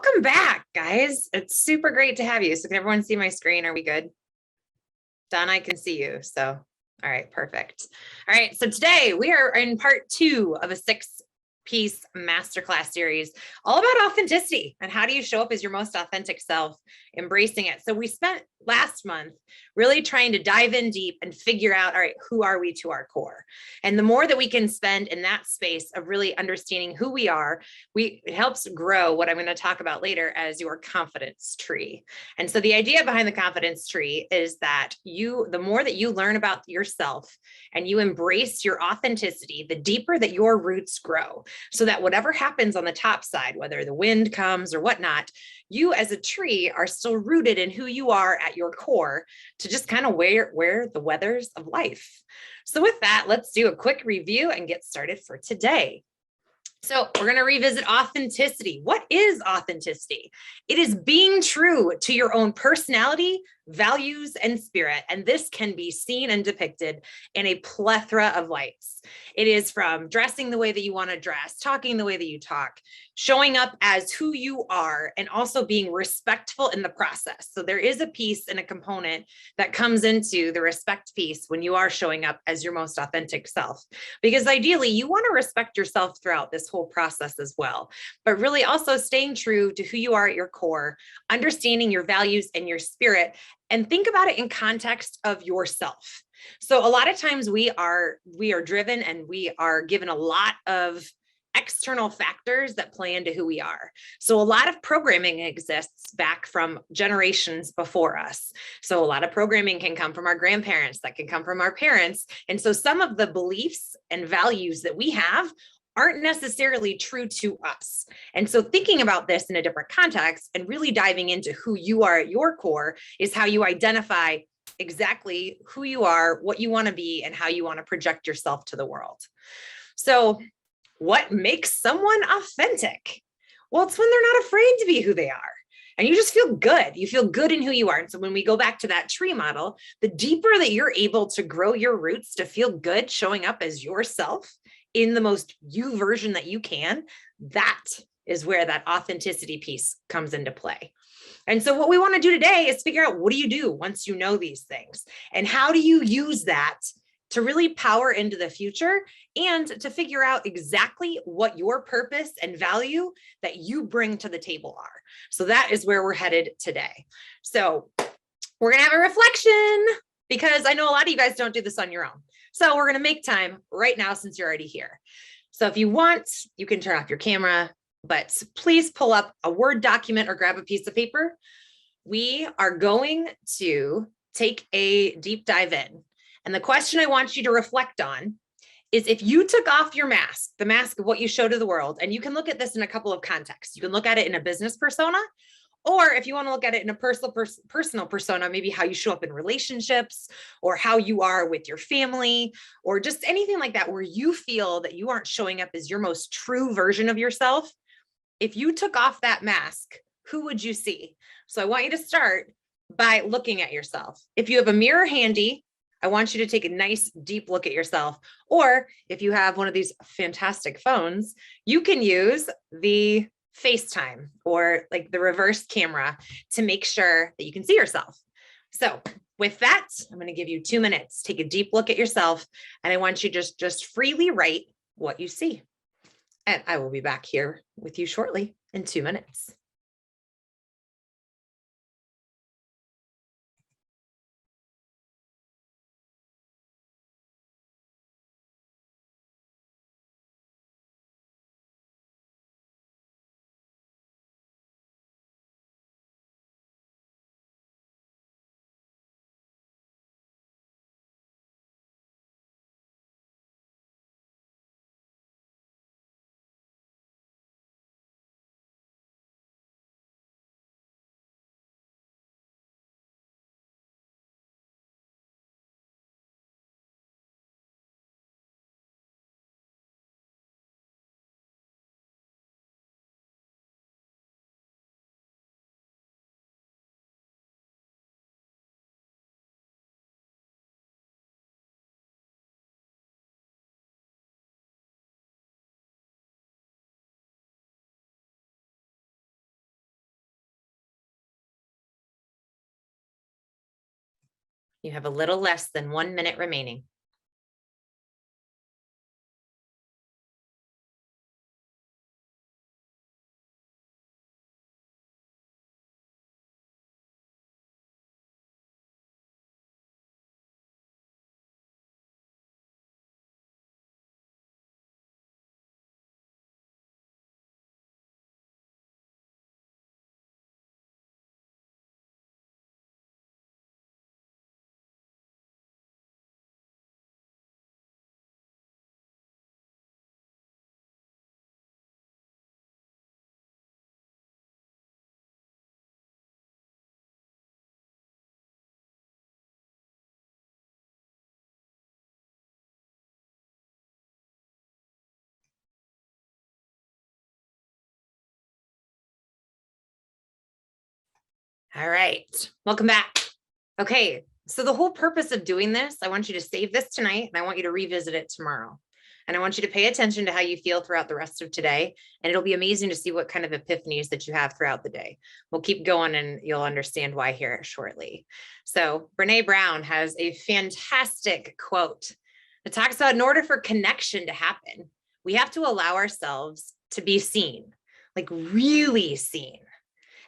Welcome back, guys. It's super great to have you. So can everyone see my screen? Are we good? Don, I can see you. So, all right, perfect. All right, so today we are in part 2 of a 6-piece masterclass series all about authenticity and how do you show up as your most authentic self, embracing it. So we spent last month really trying to dive in deep and figure out, all right, who are we to our core? And the more that we can spend in that space of really understanding who we are, it helps grow what I'm going to talk about later as your confidence tree. And so the idea behind the confidence tree is that the more that you learn about yourself and you embrace your authenticity, the deeper that your roots grow, so that whatever happens on the top side, whether the wind comes or whatnot, you as a tree are still rooted in who you are at your core to just kind of wear the weathers of life. So with that, let's do a quick review and get started for today. So we're going to revisit authenticity. What is authenticity? It is being true to your own personality, values, and spirit. And this can be seen and depicted in a plethora of lights. It is from dressing the way that you want to dress, talking the way that you talk, showing up as who you are, and also being respectful in the process. So there is a piece and a component that comes into the respect piece when you are showing up as your most authentic self, because ideally you want to respect yourself throughout this whole process as well, but really also staying true to who you are at your core, understanding your values and your spirit, and think about it in context of yourself. So a lot of times we are driven and we are given a lot of external factors that play into who we are. So a lot of programming exists back from generations before us. So a lot of programming can come from our grandparents, that can come from our parents. And so some of the beliefs and values that we have aren't necessarily true to us. And so thinking about this in a different context and really diving into who you are at your core is how you identify exactly who you are, what you want to be, and how you want to project yourself to the world. So what makes someone authentic? Well, it's when they're not afraid to be who they are. And you just feel good. You feel good in who you are. And so when we go back to that tree model, the deeper that you're able to grow your roots to feel good showing up as yourself in the most you version that you can, that is where that authenticity piece comes into play. And so what we want to do today is figure out, what do you do once you know these things? And how do you use that to really power into the future and to figure out exactly what your purpose and value that you bring to the table are? So that is where we're headed today. So we're going to have a reflection, because I know a lot of you guys don't do this on your own. So we're going to make time right now since you're already here. So if you want, you can turn off your camera, but please pull up a Word document or grab a piece of paper. We are going to take a deep dive in. And the question I want you to reflect on is, if you took off your mask, the mask of what you show to the world, and you can look at this in a couple of contexts. You can look at it in a business persona, or if you want to look at it in a personal persona, maybe how you show up in relationships, or how you are with your family, or just anything like that, where you feel that you aren't showing up as your most true version of yourself. If you took off that mask, who would you see? So I want you to start by looking at yourself. If you have a mirror handy, I want you to take a nice deep look at yourself. Or if you have one of these fantastic phones, you can use the FaceTime or like the reverse camera to make sure that you can see yourself. So with that, I'm going to give you 2 minutes. Take a deep look at yourself, and I want you to just freely write what you see. And I will be back here with you shortly in 2 minutes. You have a little less than 1 minute remaining. All right, welcome back. Okay, so the whole purpose of doing this, I want you to save this tonight and I want you to revisit it tomorrow. And I want you to pay attention to how you feel throughout the rest of today. And it'll be amazing to see what kind of epiphanies that you have throughout the day. We'll keep going and you'll understand why here shortly. So Brene Brown has a fantastic quote that talks about, in order for connection to happen, we have to allow ourselves to be seen, like really seen.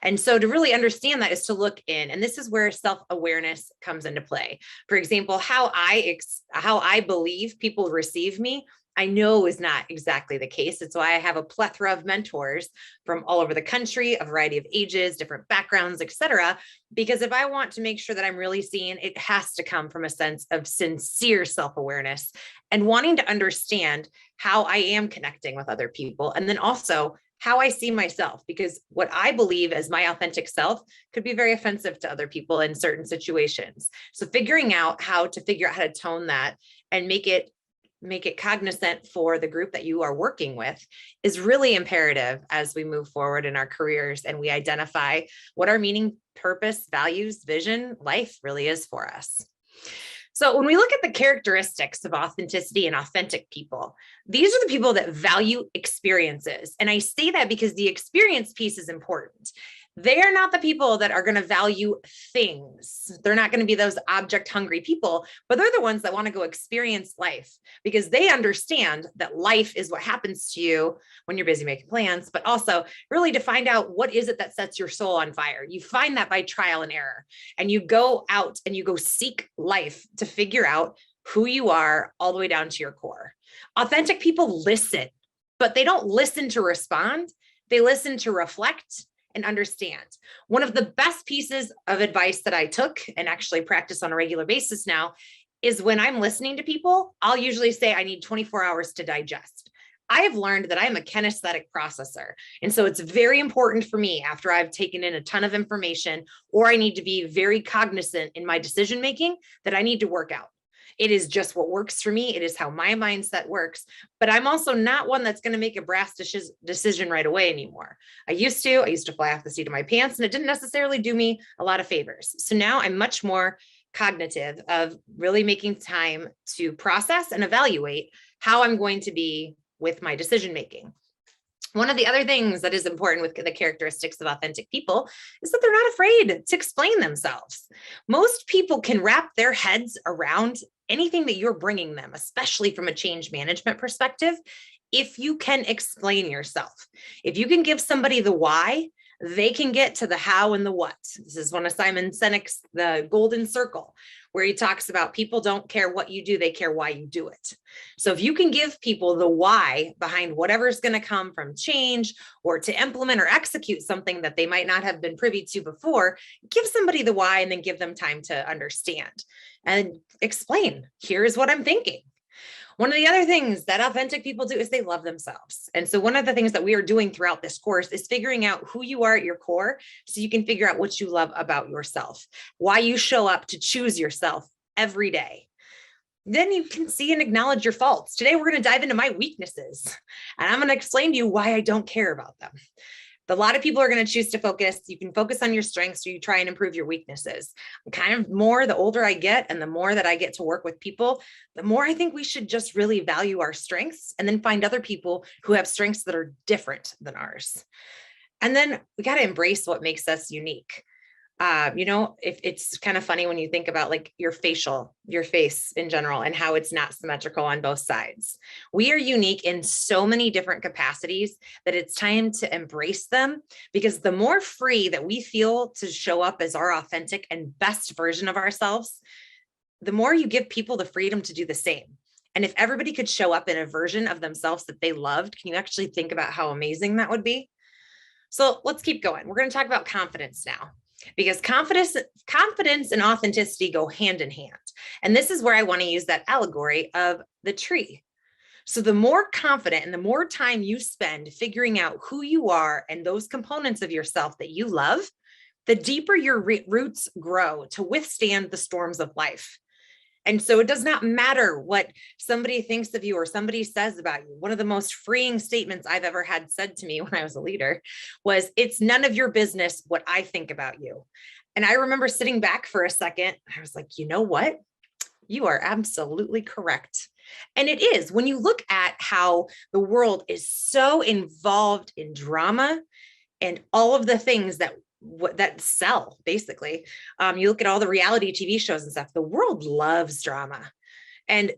And so to really understand that is to look in, and this is where self-awareness comes into play. For example, how I believe people receive me, I know is not exactly the case. It's why I have a plethora of mentors from all over the country, a variety of ages, different backgrounds, etc. Because if I want to make sure that I'm really seen, it has to come from a sense of sincere self-awareness and wanting to understand how I am connecting with other people. And then also how I see myself, because what I believe as my authentic self could be very offensive to other people in certain situations. So figuring out how to tone that and make it cognizant for the group that you are working with is really imperative as we move forward in our careers and we identify what our meaning, purpose, values, vision, life really is for us. So when we look at the characteristics of authenticity and authentic people, these are the people that value experiences. And I say that because the experience piece is important. They are not the people that are going to value things. They're not going to be those object hungry people, but they're the ones that want to go experience life because they understand that life is what happens to you when you're busy making plans, but also really to find out what is it that sets your soul on fire. You find that by trial and error, and you go out and you go seek life to figure out who you are all the way down to your core. Authentic people listen, but they don't listen to respond. They listen to reflect and understand. One of the best pieces of advice that I took and actually practice on a regular basis now is when I'm listening to people, I'll usually say I need 24 hours to digest. I have learned that I'm a kinesthetic processor. And so it's very important for me after I've taken in a ton of information, or I need to be very cognizant in my decision-making, that I need to work out. It is just what works for me. It is how my mindset works. But I'm also not one that's going to make a brass decision right away anymore. I used to fly off the seat of my pants, and it didn't necessarily do me a lot of favors. So now I'm much more cognitive of really making time to process and evaluate how I'm going to be with my decision making. One of the other things that is important with the characteristics of authentic people is that they're not afraid to explain themselves. Most people can wrap their heads around anything that you're bringing them, especially from a change management perspective, if you can explain yourself. If you can give somebody the why, they can get to the how and the what. This is one of Simon Sinek's The Golden Circle, where he talks about people don't care what you do, they care why you do it. So if you can give people the why behind whatever's going to come from change or to implement or execute something that they might not have been privy to before, give somebody the why and then give them time to understand and explain, here's what I'm thinking. One of the other things that authentic people do is they love themselves. And so one of the things that we are doing throughout this course is figuring out who you are at your core so you can figure out what you love about yourself, why you show up to choose yourself every day. Then you can see and acknowledge your faults. Today, we're going to dive into my weaknesses, and I'm going to explain to you why I don't care about them. A lot of people are going to choose to focus. You can focus on your strengths, or you try and improve your weaknesses. Kind of more, the older I get and the more that I get to work with people, the more I think we should just really value our strengths and then find other people who have strengths that are different than ours. And then we got to embrace what makes us unique. If it's kind of funny when you think about like your face in general, and how it's not symmetrical on both sides. We are unique in so many different capacities that it's time to embrace them, because the more free that we feel to show up as our authentic and best version of ourselves, the more you give people the freedom to do the same. And if everybody could show up in a version of themselves that they loved, can you actually think about how amazing that would be? So let's keep going. We're going to talk about confidence now, because confidence and authenticity go hand in hand. And this is where I want to use that allegory of the tree. So the more confident and the more time you spend figuring out who you are and those components of yourself that you love, the deeper your roots grow to withstand the storms of life. And so it does not matter what somebody thinks of you or somebody says about you. One of the most freeing statements I've ever had said to me when I was a leader was, "It's none of your business what I think about you." And I remember sitting back for a second. I was like, you know what? You are absolutely correct. And it is, when you look at how the world is so involved in drama and all of the things that sell, basically. You look at all the reality TV shows and stuff, the world loves drama. And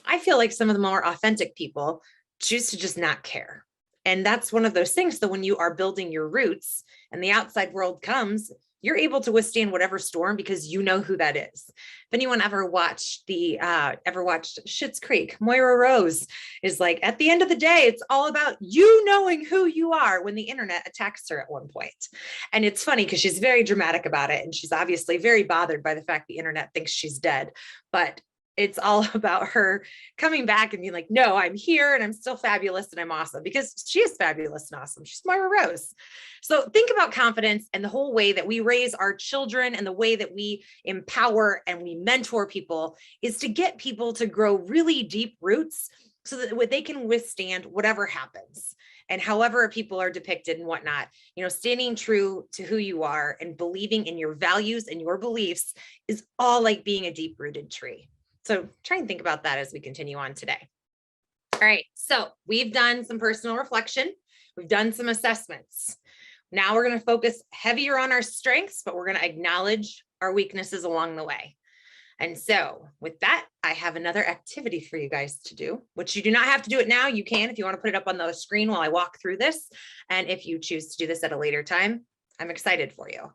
I feel like some of the more authentic people choose to just not care. And that's one of those things. So when you are building your roots and the outside world comes, you're able to withstand whatever storm because you know who that is. If anyone ever watched Schitt's Creek, Moira Rose is like, at the end of the day, it's all about you knowing who you are, when the internet attacks her at one point. And it's funny because she's very dramatic about it. And she's obviously very bothered by the fact the internet thinks she's dead. But it's all about her coming back and being like, no, I'm here and I'm still fabulous and I'm awesome, because she is fabulous and awesome. She's Moira Rose. So think about confidence and the whole way that we raise our children and the way that we empower and we mentor people is to get people to grow really deep roots so that they can withstand whatever happens. And however people are depicted and whatnot, standing true to who you are and believing in your values and your beliefs is all like being a deep rooted tree. So try and think about that as we continue on today. All right, so we've done some personal reflection. We've done some assessments. Now we're going to focus heavier on our strengths, but we're going to acknowledge our weaknesses along the way. And so with that, I have another activity for you guys to do, which you do not have to do it now. You can, if you want to put it up on the screen while I walk through this. And if you choose to do this at a later time, I'm excited for you.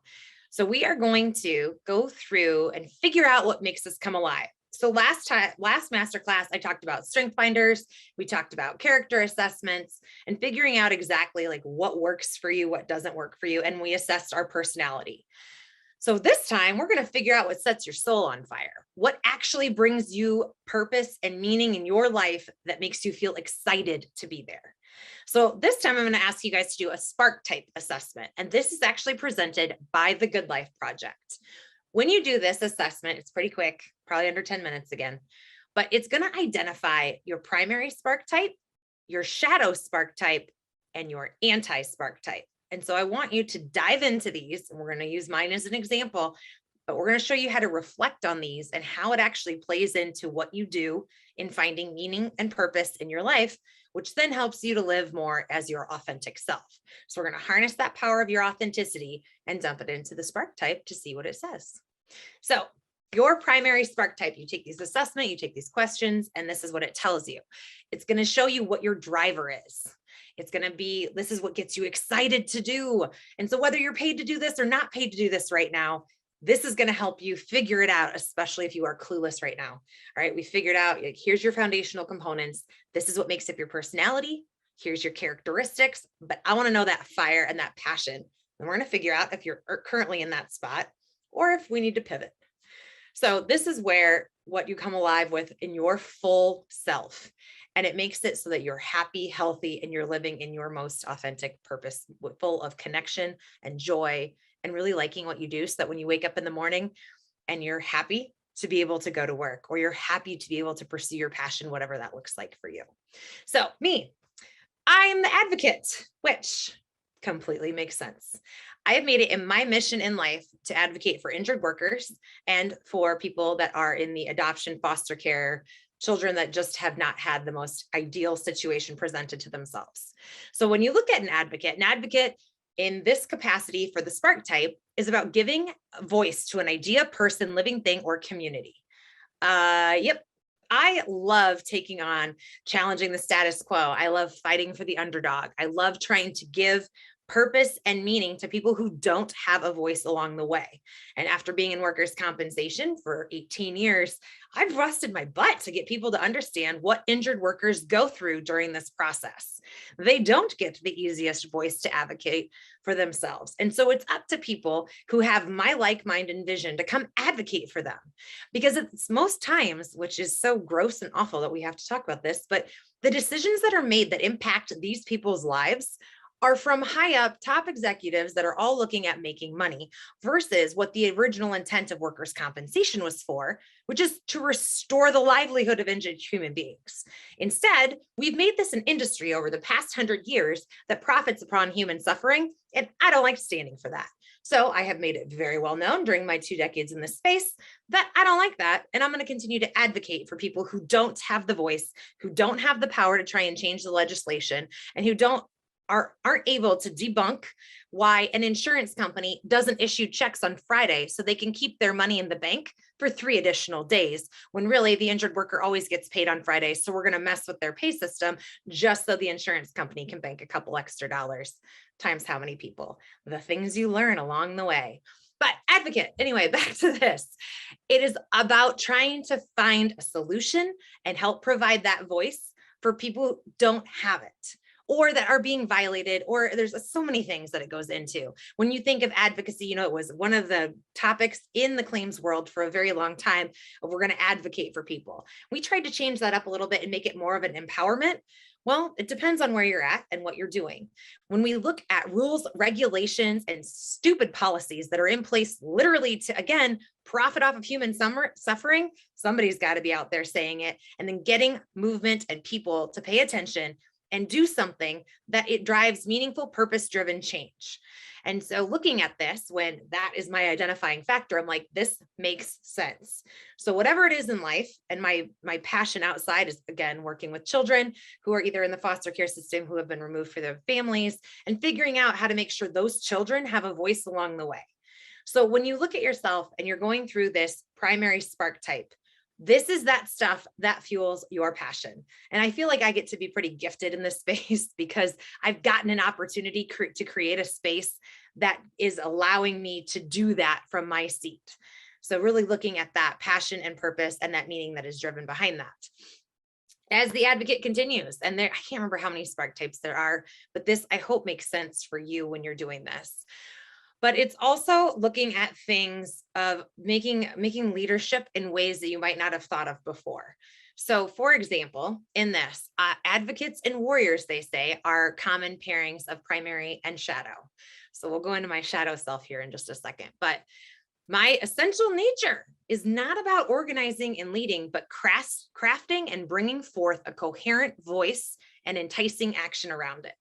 So we are going to go through and figure out what makes us come alive. So last masterclass, I talked about strength finders. We talked about character assessments and figuring out exactly like what works for you, what doesn't work for you. And we assessed our personality. So this time we're going to figure out what sets your soul on fire, what actually brings you purpose and meaning in your life that makes you feel excited to be there. So this time I'm going to ask you guys to do a spark type assessment. And this is actually presented by the Good Life Project. When you do this assessment, it's pretty quick, probably under 10 minutes again, but it's going to identify your primary spark type, your shadow spark type, and your anti-spark type. And so I want you to dive into these, and we're going to use mine as an example, but we're going to show you how to reflect on these and how it actually plays into what you do in finding meaning and purpose in your life, which then helps you to live more as your authentic self. So we're going to harness that power of your authenticity and dump it into the spark type to see what it says. So your primary spark type, you take these assessment, you take these questions, and this is what it tells you. It's going to show you what your driver is. It's going to be, this is what gets you excited to do. And so whether you're paid to do this or not paid to do this right now, this is going to help you figure it out, especially if you are clueless right now. All right, we figured out, like, here's your foundational components. This is what makes up your personality. Here's your characteristics, but I want to know that fire and that passion. And we're going to figure out if you're currently in that spot or if we need to pivot. So this is where what you come alive with in your full self. And it makes it so that you're happy, healthy, and you're living in your most authentic purpose, full of connection and joy and really liking what you do, so that when you wake up in the morning and you're happy to be able to go to work, or you're happy to be able to pursue your passion, whatever that looks like for you. So me, I'm the advocate, which completely makes sense. I have made it in my mission in life to advocate for injured workers and for people that are in the adoption, foster care, children that just have not had the most ideal situation presented to themselves. So when you look at an advocate in this capacity for the spark type is about giving a voice to an idea, person, living thing, or community. Yep. I love taking on challenging the status quo. I love fighting for the underdog. I love trying to give purpose and meaning to people who don't have a voice along the way. And after being in workers' compensation for 18 years, I've busted my butt to get people to understand what injured workers go through during this process. They don't get the easiest voice to advocate for themselves. And so it's up to people who have my like mind and vision to come advocate for them. Because it's most times, which is so gross and awful that we have to talk about this, but the decisions that are made that impact these people's lives are from high up top executives that are all looking at making money versus what the original intent of workers' compensation was for, which is to restore the livelihood of injured human beings. Instead, we've made this an industry over the past 100 years that profits upon human suffering, and I don't like standing for that. So I have made it very well known during my 2 decades in this space that I don't like that. And I'm going to continue to advocate for people who don't have the voice, who don't have the power to try and change the legislation, and who aren't able to debunk why an insurance company doesn't issue checks on Friday so they can keep their money in the bank for 3 additional days, when really the injured worker always gets paid on Friday. So we're going to mess with their pay system just so the insurance company can bank a couple extra dollars times how many people. The things you learn along the way. But advocate, anyway, back to this. It is about trying to find a solution and help provide that voice for people who don't have it, or that are being violated, or there's so many things that it goes into. When you think of advocacy, it was one of the topics in the claims world for a very long time. We're going to advocate for people. We tried to change that up a little bit and make it more of an empowerment. Well, it depends on where you're at and what you're doing. When we look at rules, regulations, and stupid policies that are in place literally to, again, profit off of human suffering, somebody's got to be out there saying it, and then getting movement and people to pay attention and do something that it drives meaningful, purpose-driven change. And so looking at this, when that is my identifying factor, I'm like, this makes sense. So whatever it is in life, and my passion outside is, again, working with children who are either in the foster care system, who have been removed for their families, and figuring out how to make sure those children have a voice along the way. So when you look at yourself and you're going through this primary spark type, this is that stuff that fuels your passion. And I feel like I get to be pretty gifted in this space because I've gotten an opportunity to create a space that is allowing me to do that from my seat. So really looking at that passion and purpose and that meaning that is driven behind that. As the advocate continues, and I can't remember how many spark types there are, but this I hope makes sense for you when you're doing this. But it's also looking at things of making leadership in ways that you might not have thought of before. So for example, in this, advocates and warriors, they say, are common pairings of primary and shadow. So we'll go into my shadow self here in just a second. But my essential nature is not about organizing and leading, but crafting and bringing forth a coherent voice and enticing action around it.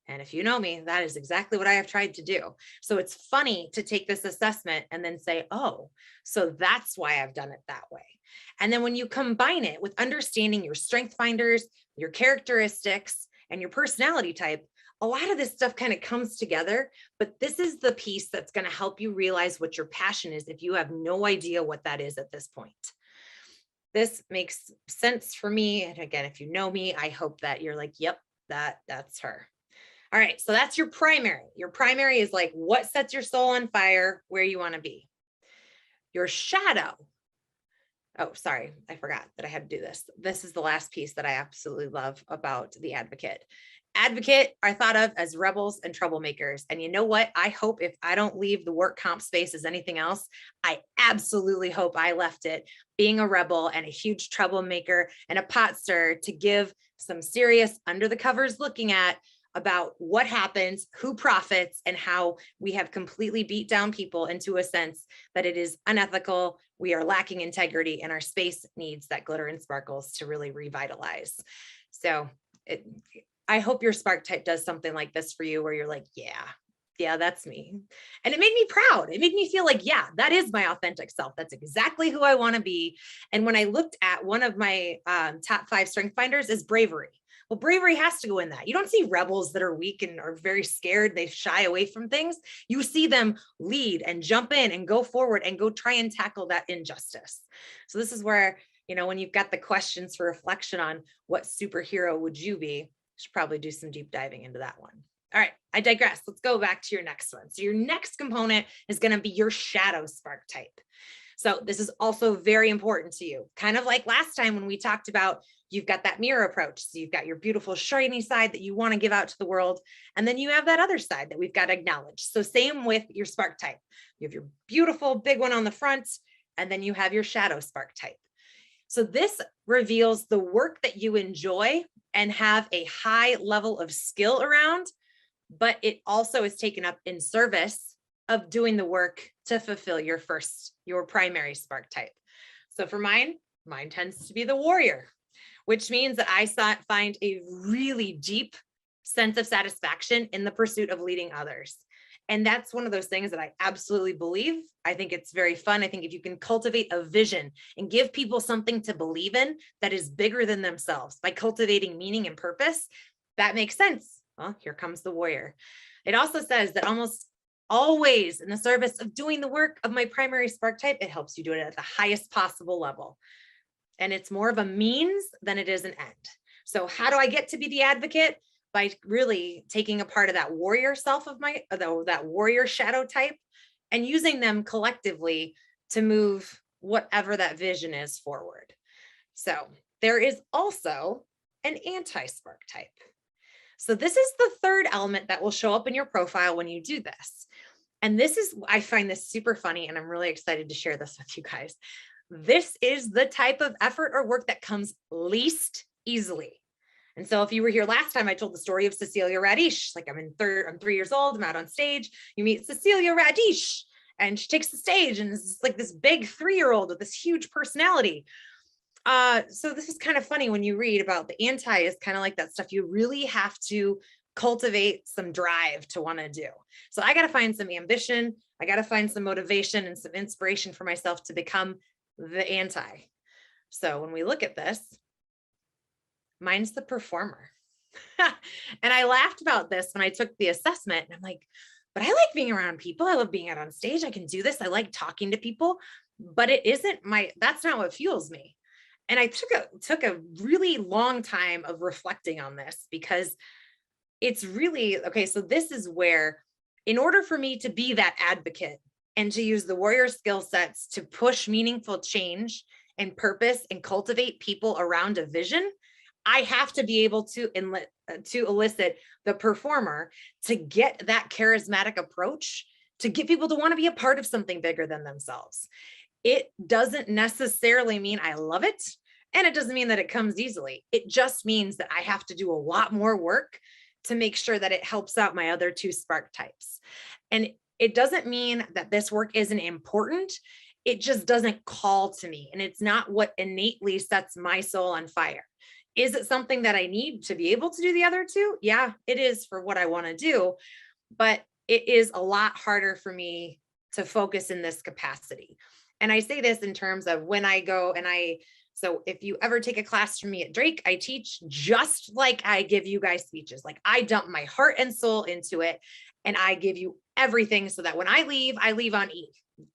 And if you know me, that is exactly what I have tried to do. So it's funny to take this assessment and then say, oh, so that's why I've done it that way. And then when you combine it with understanding your strength finders, your characteristics, and your personality type, a lot of this stuff kind of comes together. But this is the piece that's going to help you realize what your passion is if you have no idea what that is at this point. This makes sense for me. And again, if you know me, I hope that you're like, yep, that's her. All right, so that's your primary. Your primary is like what sets your soul on fire, where you want to be. Your shadow. Oh, sorry, I forgot that I had to do this. This is the last piece that I absolutely love about the advocate. Advocate are thought of as rebels and troublemakers. And you know what? I hope if I don't leave the work comp space as anything else, I absolutely hope I left it being a rebel and a huge troublemaker and a pot stirrer to give some serious under the covers looking at about what happens, who profits, and how we have completely beat down people into a sense that it is unethical. We are lacking integrity, and our space needs that glitter and sparkles to really revitalize. So I hope your spark type does something like this for you, where you're like, yeah, that's me. And it made me proud. It made me feel like, yeah, that is my authentic self. That's exactly who I want to be. And when I looked at one of my top 5 strength finders is bravery. Well, bravery has to go in that. You don't see rebels that are weak and are very scared. They shy away from things. You see them lead and jump in and go forward and go try and tackle that injustice. So this is where, when you've got the questions for reflection on what superhero would you be, you should probably do some deep diving into that one. All right, I digress. Let's go back to your next one. So your next component is going to be your shadow spark type. So this is also very important to you. Kind of like last time when we talked about you've got that mirror approach. So you've got your beautiful shiny side that you want to give out to the world. And then you have that other side that we've got to acknowledge. So same with your spark type. You have your beautiful big one on the front, and then you have your shadow spark type. So this reveals the work that you enjoy and have a high level of skill around, but it also is taken up in service of doing the work to fulfill your primary spark type. So for mine tends to be the warrior, which means that I find a really deep sense of satisfaction in the pursuit of leading others. And that's one of those things that I absolutely believe. I think it's very fun. I think if you can cultivate a vision and give people something to believe in that is bigger than themselves by cultivating meaning and purpose, that makes sense. Well, here comes the warrior. It also says that almost always in the service of doing the work of my primary spark type, it helps you do it at the highest possible level. And it's more of a means than it is an end. So how do I get to be the advocate? By really taking a part of that warrior self of that warrior shadow type and using them collectively to move whatever that vision is forward. So there is also an anti-spark type. So this is the third element that will show up in your profile when you do this. And I find this super funny, and I'm really excited to share this with you guys. This is the type of effort or work that comes least easily. And so if you were here last time, I told the story of Cecilia Radish. Like I'm 3 years old, I'm out on stage. You meet Cecilia Radish, and she takes the stage, and it's like this big 3-year-old with this huge personality. So this is kind of funny when you read about the anti is kind of like that stuff. You really have to cultivate some drive to want to do. So I got to find some ambition. I got to find some motivation and some inspiration for myself to become the anti. So when we look at this, mine's the performer. And I laughed about this when I took the assessment, and I'm like, but I like being around people. I love being out on stage. I can do this. I like talking to people, but that's not what fuels me. And I took a really long time of reflecting on this, because it's really, okay, so this is where, in order for me to be that advocate and to use the warrior skill sets to push meaningful change and purpose and cultivate people around a vision, I have to be able to elicit the performer to get that charismatic approach, to get people to want to be a part of something bigger than themselves. It doesn't necessarily mean I love it, and it doesn't mean that it comes easily. It just means that I have to do a lot more work to make sure that it helps out my other 2 spark types. And it doesn't mean that this work isn't important. It just doesn't call to me, and it's not what innately sets my soul on fire. Is it something that I need to be able to do the other 2? Yeah, it is for what I want to do, but it is a lot harder for me to focus in this capacity. And I say this in terms of when I go so if you ever take a class from me at Drake, I teach just like I give you guys speeches. Like I dump my heart and soul into it, and I give you everything so that when I leave on E,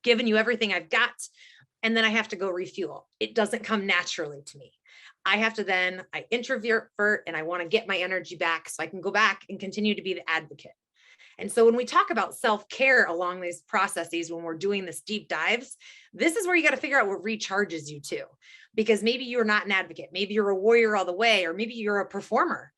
giving you everything I've got, and then I have to go refuel. It doesn't come naturally to me. I introvert and I want to get my energy back so I can go back and continue to be the advocate. And so when we talk about self-care along these processes, when we're doing this deep dives, this is where you got to figure out what recharges you too, because maybe you're not an advocate. Maybe you're a warrior all the way, or maybe you're a performer.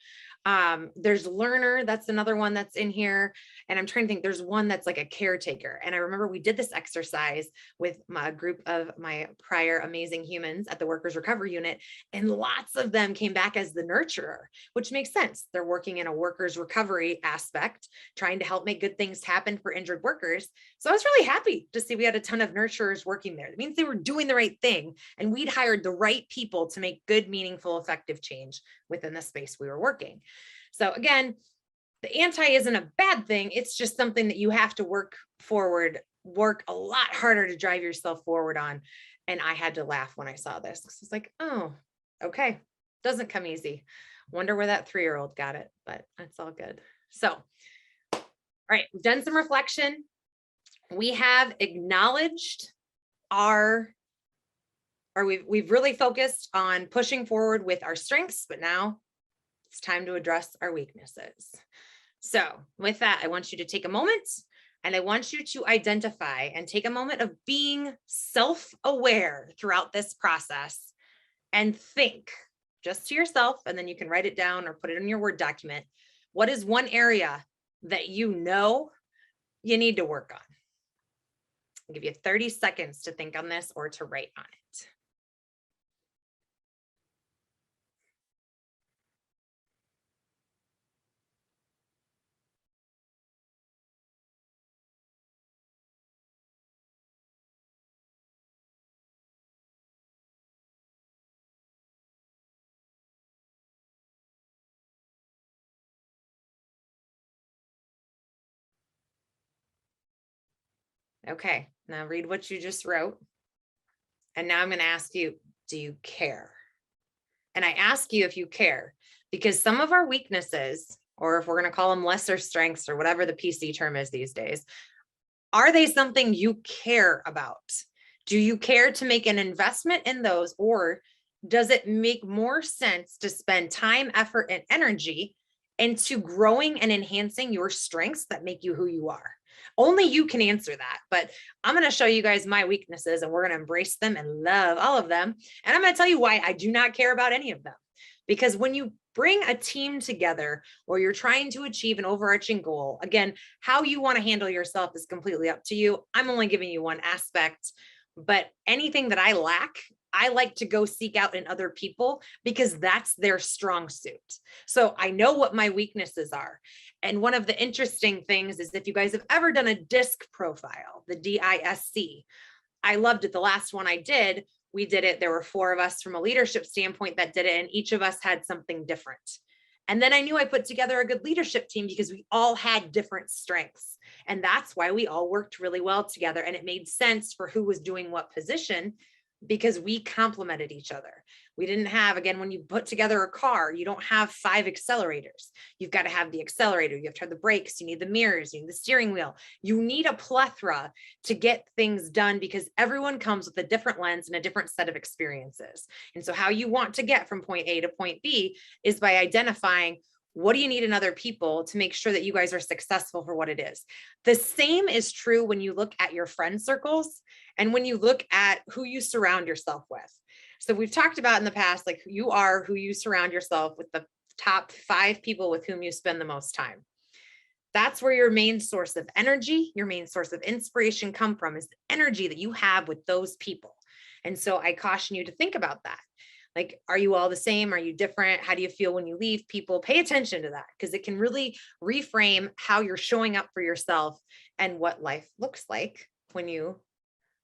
There's learner. That's another one that's in here. And I'm trying to think, there's one that's like a caretaker. And I remember we did this exercise with a group of my prior amazing humans at the workers recovery unit. And lots of them came back as the nurturer, which makes sense. They're working in a workers recovery aspect, trying to help make good things happen for injured workers. So I was really happy to see we had a ton of nurturers working there. It means they were doing the right thing, and we'd hired the right people to make good, meaningful, effective change within the space we were working. So again, the anti isn't a bad thing. It's just something that you have to work a lot harder to drive yourself forward on. And I had to laugh when I saw this. It's like, oh, okay. Doesn't come easy. Wonder where that 3-year-old got it, but that's all good. So, all right, we've done some reflection. We have acknowledged we've really focused on pushing forward with our strengths, but now it's time to address our weaknesses. So with that, I want you to take a moment and I want you to identify and take a moment of being self-aware throughout this process and think just to yourself, and then you can write it down or put it in your Word document. What is one area that you know you need to work on? I'll give you 30 seconds to think on this or to write on it. Okay, now read what you just wrote. And now I'm going to ask you, do you care? And I ask you if you care, because some of our weaknesses, or if we're going to call them lesser strengths or whatever the PC term is these days, are they something you care about? Do you care to make an investment in those, or does it make more sense to spend time, effort, and energy into growing and enhancing your strengths that make you who you are? Only you can answer that, but I'm going to show you guys my weaknesses and we're going to embrace them and love all of them. And I'm going to tell you why I do not care about any of them. Because when you bring a team together or you're trying to achieve an overarching goal, again, how you want to handle yourself is completely up to you. I'm only giving you one aspect, but anything that I lack, I like to go seek out in other people because that's their strong suit. So I know what my weaknesses are. And one of the interesting things is if you guys have ever done a DISC profile, the DISC, I loved it. The last one I did, we did it. There were 4 of us from a leadership standpoint that did it, and each of us had something different. And then I knew I put together a good leadership team because we all had different strengths. And that's why we all worked really well together. And it made sense for who was doing what position because we complemented each other. We didn't have, again, when you put together a car, you don't have 5 accelerators. You've got to have the accelerator, you have to have the brakes, you need the mirrors, you need the steering wheel. You need a plethora to get things done because everyone comes with a different lens and a different set of experiences. And so how you want to get from point A to point B is by identifying what do you need in other people to make sure that you guys are successful for what it is. The same is true when you look at your friend circles and when you look at who you surround yourself with. So we've talked about in the past, like you are who you surround yourself with, the top 5 people with whom you spend the most time. That's where your main source of energy, your main source of inspiration come from, is the energy that you have with those people. And so I caution you to think about that. Like, are you all the same? Are you different? How do you feel when you leave people? Pay attention to that because it can really reframe how you're showing up for yourself and what life looks like when you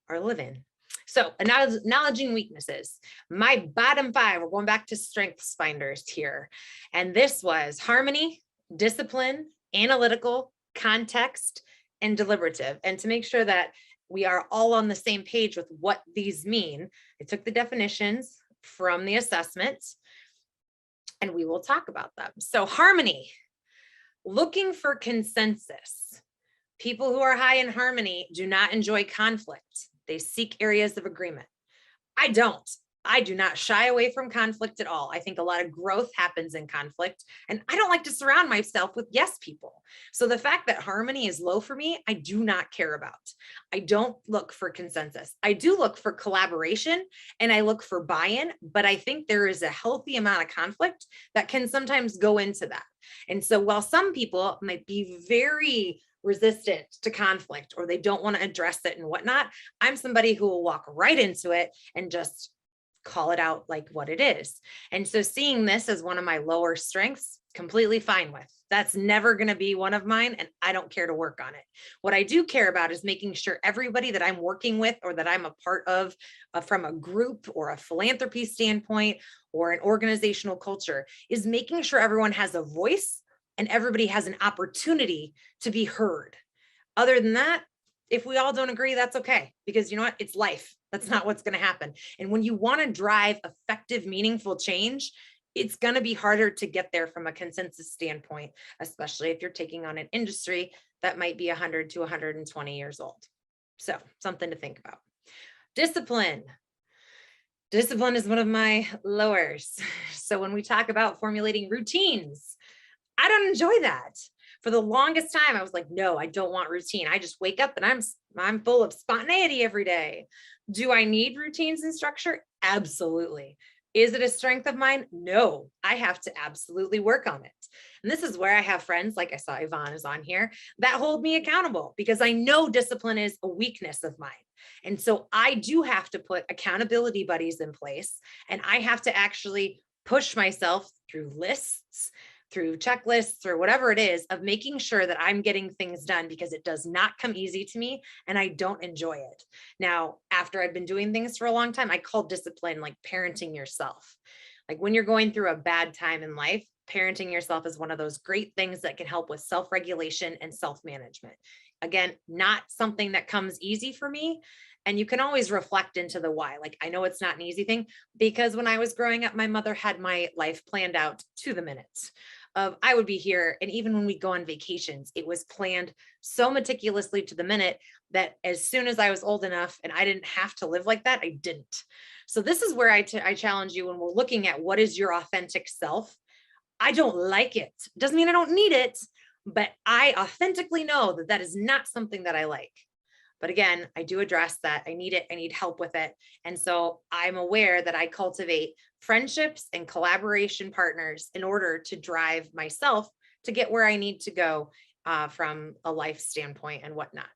are living. So acknowledging weaknesses. My bottom 5, we're going back to strengths finders here. And this was harmony, discipline, analytical, context, and deliberative. And to make sure that we are all on the same page with what these mean, I took the definitions from the assessments and we will talk about them. So harmony, looking for consensus. People who are high in harmony do not enjoy conflict. They seek areas of agreement. I don't. I do not shy away from conflict at all. I think a lot of growth happens in conflict, and I don't like to surround myself with yes people. So the fact that harmony is low for me, I do not care about. I don't look for consensus. I do look for collaboration and I look for buy-in, but I think there is a healthy amount of conflict that can sometimes go into that. And so while some people might be very resistant to conflict or they don't want to address it and whatnot, I'm somebody who will walk right into it and just call it out like what it is. And so seeing this as one of my lower strengths, completely fine with. That's never going to be one of mine, and I don't care to work on it. What I do care about is making sure everybody that I'm working with or that I'm a part of from a group or a philanthropy standpoint or an organizational culture is making sure everyone has a voice and everybody has an opportunity to be heard. Other than that, if we all don't agree, that's okay, because you know what? It's life. That's not what's going to happen. And when you want to drive effective, meaningful change, it's going to be harder to get there from a consensus standpoint, especially if you're taking on an industry that might be 100 to 120 years old. So something to think about. Discipline. Discipline is one of my lowers. So when we talk about formulating routines, I don't enjoy that. For the longest time, I was like, no, I don't want routine. I just wake up and I'm full of spontaneity every day. Do I need routines and structure? Absolutely. Is it a strength of mine? No, I have to absolutely work on it. And this is where I have friends, like I saw Yvonne is on here, that hold me accountable because I know discipline is a weakness of mine. And so I do have to put accountability buddies in place, and I have to actually push myself through lists, through checklists, or whatever it is, of making sure that I'm getting things done, because it does not come easy to me and I don't enjoy it. Now, after I've been doing things for a long time, I call discipline like parenting yourself. Like when you're going through a bad time in life, parenting yourself is one of those great things that can help with self-regulation and self-management. Again, not something that comes easy for me. And you can always reflect into the why. Like, I know it's not an easy thing because when I was growing up, my mother had my life planned out to the minute. Of I would be here. And even when we go on vacations, it was planned so meticulously to the minute that as soon as I was old enough and I didn't have to live like that, I didn't. So this is where I challenge you when we're looking at what is your authentic self. I don't like it. Doesn't mean I don't need it, but I authentically know that that is not something that I like. But again, I do address that. I need it. I need help with it. And so I'm aware that I cultivate friendships and collaboration partners in order to drive myself to get where I need to go from a life standpoint and whatnot.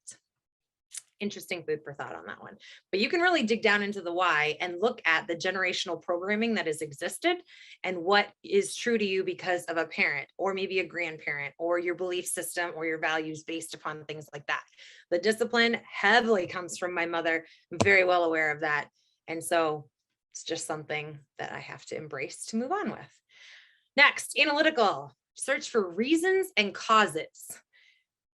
Interesting food for thought on that one. But you can really dig down into the why and look at the generational programming that has existed and what is true to you because of a parent or maybe a grandparent or your belief system or your values based upon things like that. The discipline heavily comes from my mother. I'm very well aware of that. And so it's just something that I have to embrace to move on with. Next, analytical. Search for reasons and causes.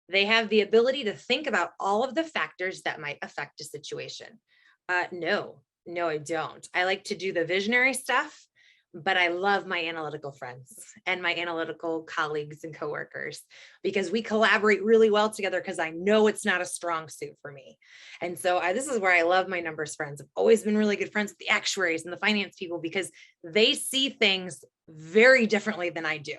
They have the ability to think about all of the factors that might affect a situation. No, I don't. I like to do the visionary stuff, but I love my analytical friends and my analytical colleagues and coworkers because we collaborate really well together because I know it's not a strong suit for me. And so this is where I love my numbers friends. I've always been really good friends with the actuaries and the finance people because they see things very differently than I do.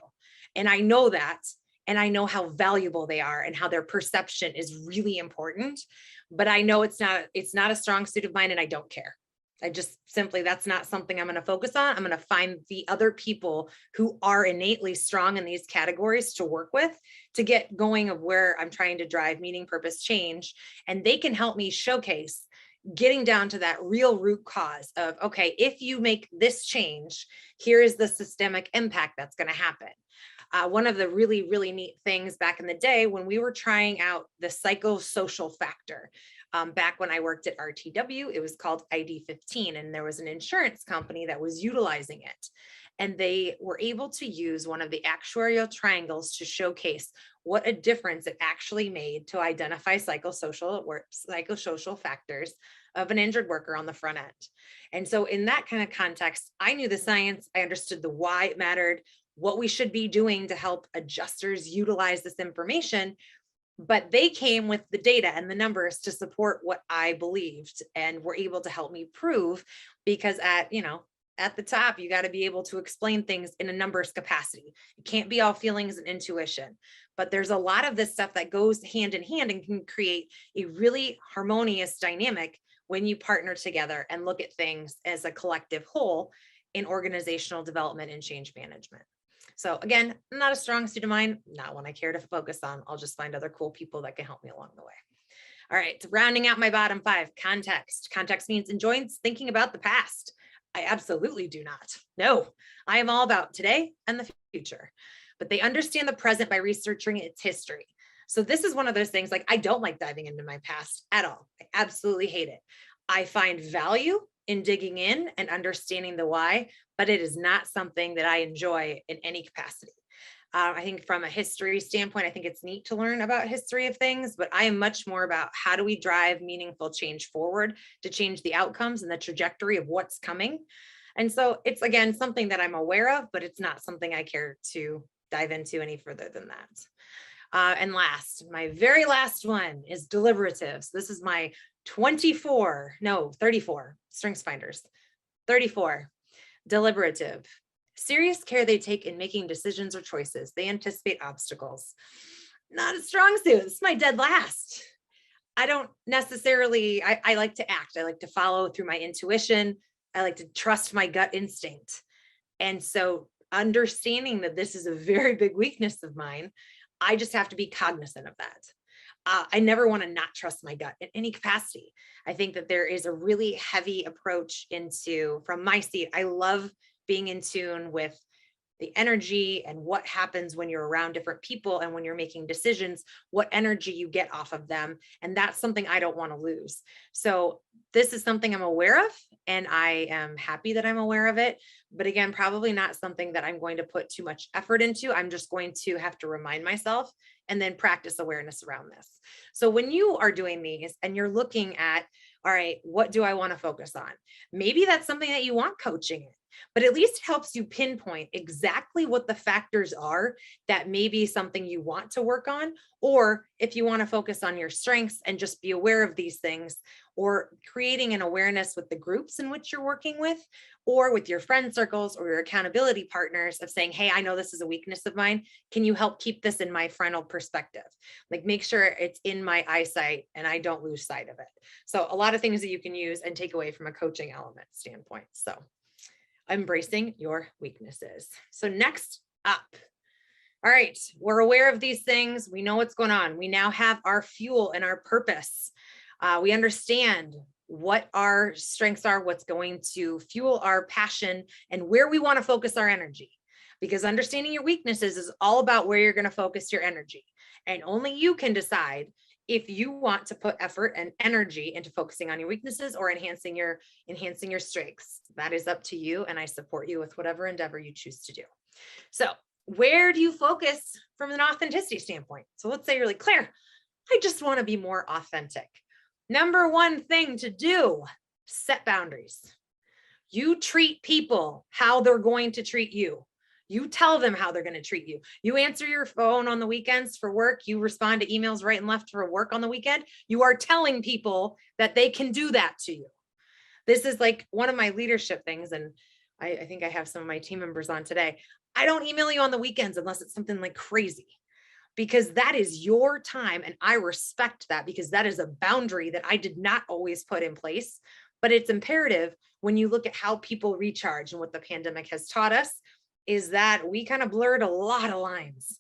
And I know that. And I know how valuable they are and how their perception is really important, but I know it's not a strong suit of mine and I don't care. I just simply, that's not something I'm going to focus on. I'm going to find the other people who are innately strong in these categories to work with to get going of where I'm trying to drive meaning, purpose, change. And they can help me showcase getting down to that real root cause of, okay, if you make this change, here is the systemic impact that's going to happen. One of the really, really neat things back in the day when we were trying out the psychosocial factor, back when I worked at RTW, it was called ID15, and there was an insurance company that was utilizing it. And they were able to use one of the actuarial triangles to showcase what a difference it actually made to identify psychosocial factors of an injured worker on the front end. And so in that kind of context, I knew the science, I understood the why it mattered, what we should be doing to help adjusters utilize this information, but they came with the data and the numbers to support what I believed and were able to help me prove, because at the top, you got to be able to explain things in a numbers capacity. It can't be all feelings and intuition, but there's a lot of this stuff that goes hand in hand and can create a really harmonious dynamic when you partner together and look at things as a collective whole in organizational development and change management. So again, not a strong suit of mine, not one I care to focus on. I'll just find other cool people that can help me along the way. All right, rounding out my bottom 5, context. Context means enjoying thinking about the past. I absolutely do not. No, I am all about today and the future, but they understand the present by researching its history. So this is one of those things, like, I don't like diving into my past at all. I absolutely hate it. I find value in digging in and understanding the why, but it is not something that I enjoy in any capacity. I think from a history standpoint, I think it's neat to learn about history of things, but I am much more about how do we drive meaningful change forward to change the outcomes and the trajectory of what's coming. And so it's, again, something that I'm aware of, but it's not something I care to dive into any further than that. And last, my very last one is deliberative. So this is my 34 strengths finders. 34, deliberative. Serious care they take in making decisions or choices. They anticipate obstacles. Not a strong suit. This is my dead last. I don't necessarily, I like to act. I like to follow through my intuition. I like to trust my gut instinct. And so understanding that this is a very big weakness of mine, I just have to be cognizant of that. I never want to not trust my gut in any capacity. I think that there is a really heavy approach into, from my seat, I love being in tune with the energy and what happens when you're around different people and when you're making decisions, what energy you get off of them. And that's something I don't want to lose. So this is something I'm aware of, and I am happy that I'm aware of it. But again, probably not something that I'm going to put too much effort into. I'm just going to have to remind myself and then practice awareness around this. So when you are doing these and you're looking at, all right, what do I want to focus on? Maybe that's something that you want coaching in, but at least helps you pinpoint exactly what the factors are that may be something you want to work on, or if you want to focus on your strengths and just be aware of these things, or creating an awareness with the groups in which you're working with, or with your friend circles or your accountability partners of saying, hey, I know this is a weakness of mine. Can you help keep this in my frontal perspective? Like, make sure it's in my eyesight and I don't lose sight of it. So a lot of things that you can use and take away from a coaching element standpoint. So embracing your weaknesses. So next up, all right, we're aware of these things. We know what's going on. We now have our fuel and our purpose. We understand what our strengths are, what's going to fuel our passion, and where we want to focus our energy. Because understanding your weaknesses is all about where you're going to focus your energy. And only you can decide if you want to put effort and energy into focusing on your weaknesses or enhancing your strengths. That is up to you, and I support you with whatever endeavor you choose to do. So where do you focus from an authenticity standpoint? So let's say you're like, Claire, I just want to be more authentic. Number one thing to do, set boundaries. You treat people how they're going to treat you. You tell them how they're going to treat you. You answer your phone on the weekends for work. You respond to emails right and left for work on the weekend. You are telling people that they can do that to you. This is like one of my leadership things. And I think I have some of my team members on today. I don't email you on the weekends unless it's something like crazy, because that is your time. And I respect that, because that is a boundary that I did not always put in place, but it's imperative when you look at how people recharge. And what the pandemic has taught us is that we kind of blurred a lot of lines.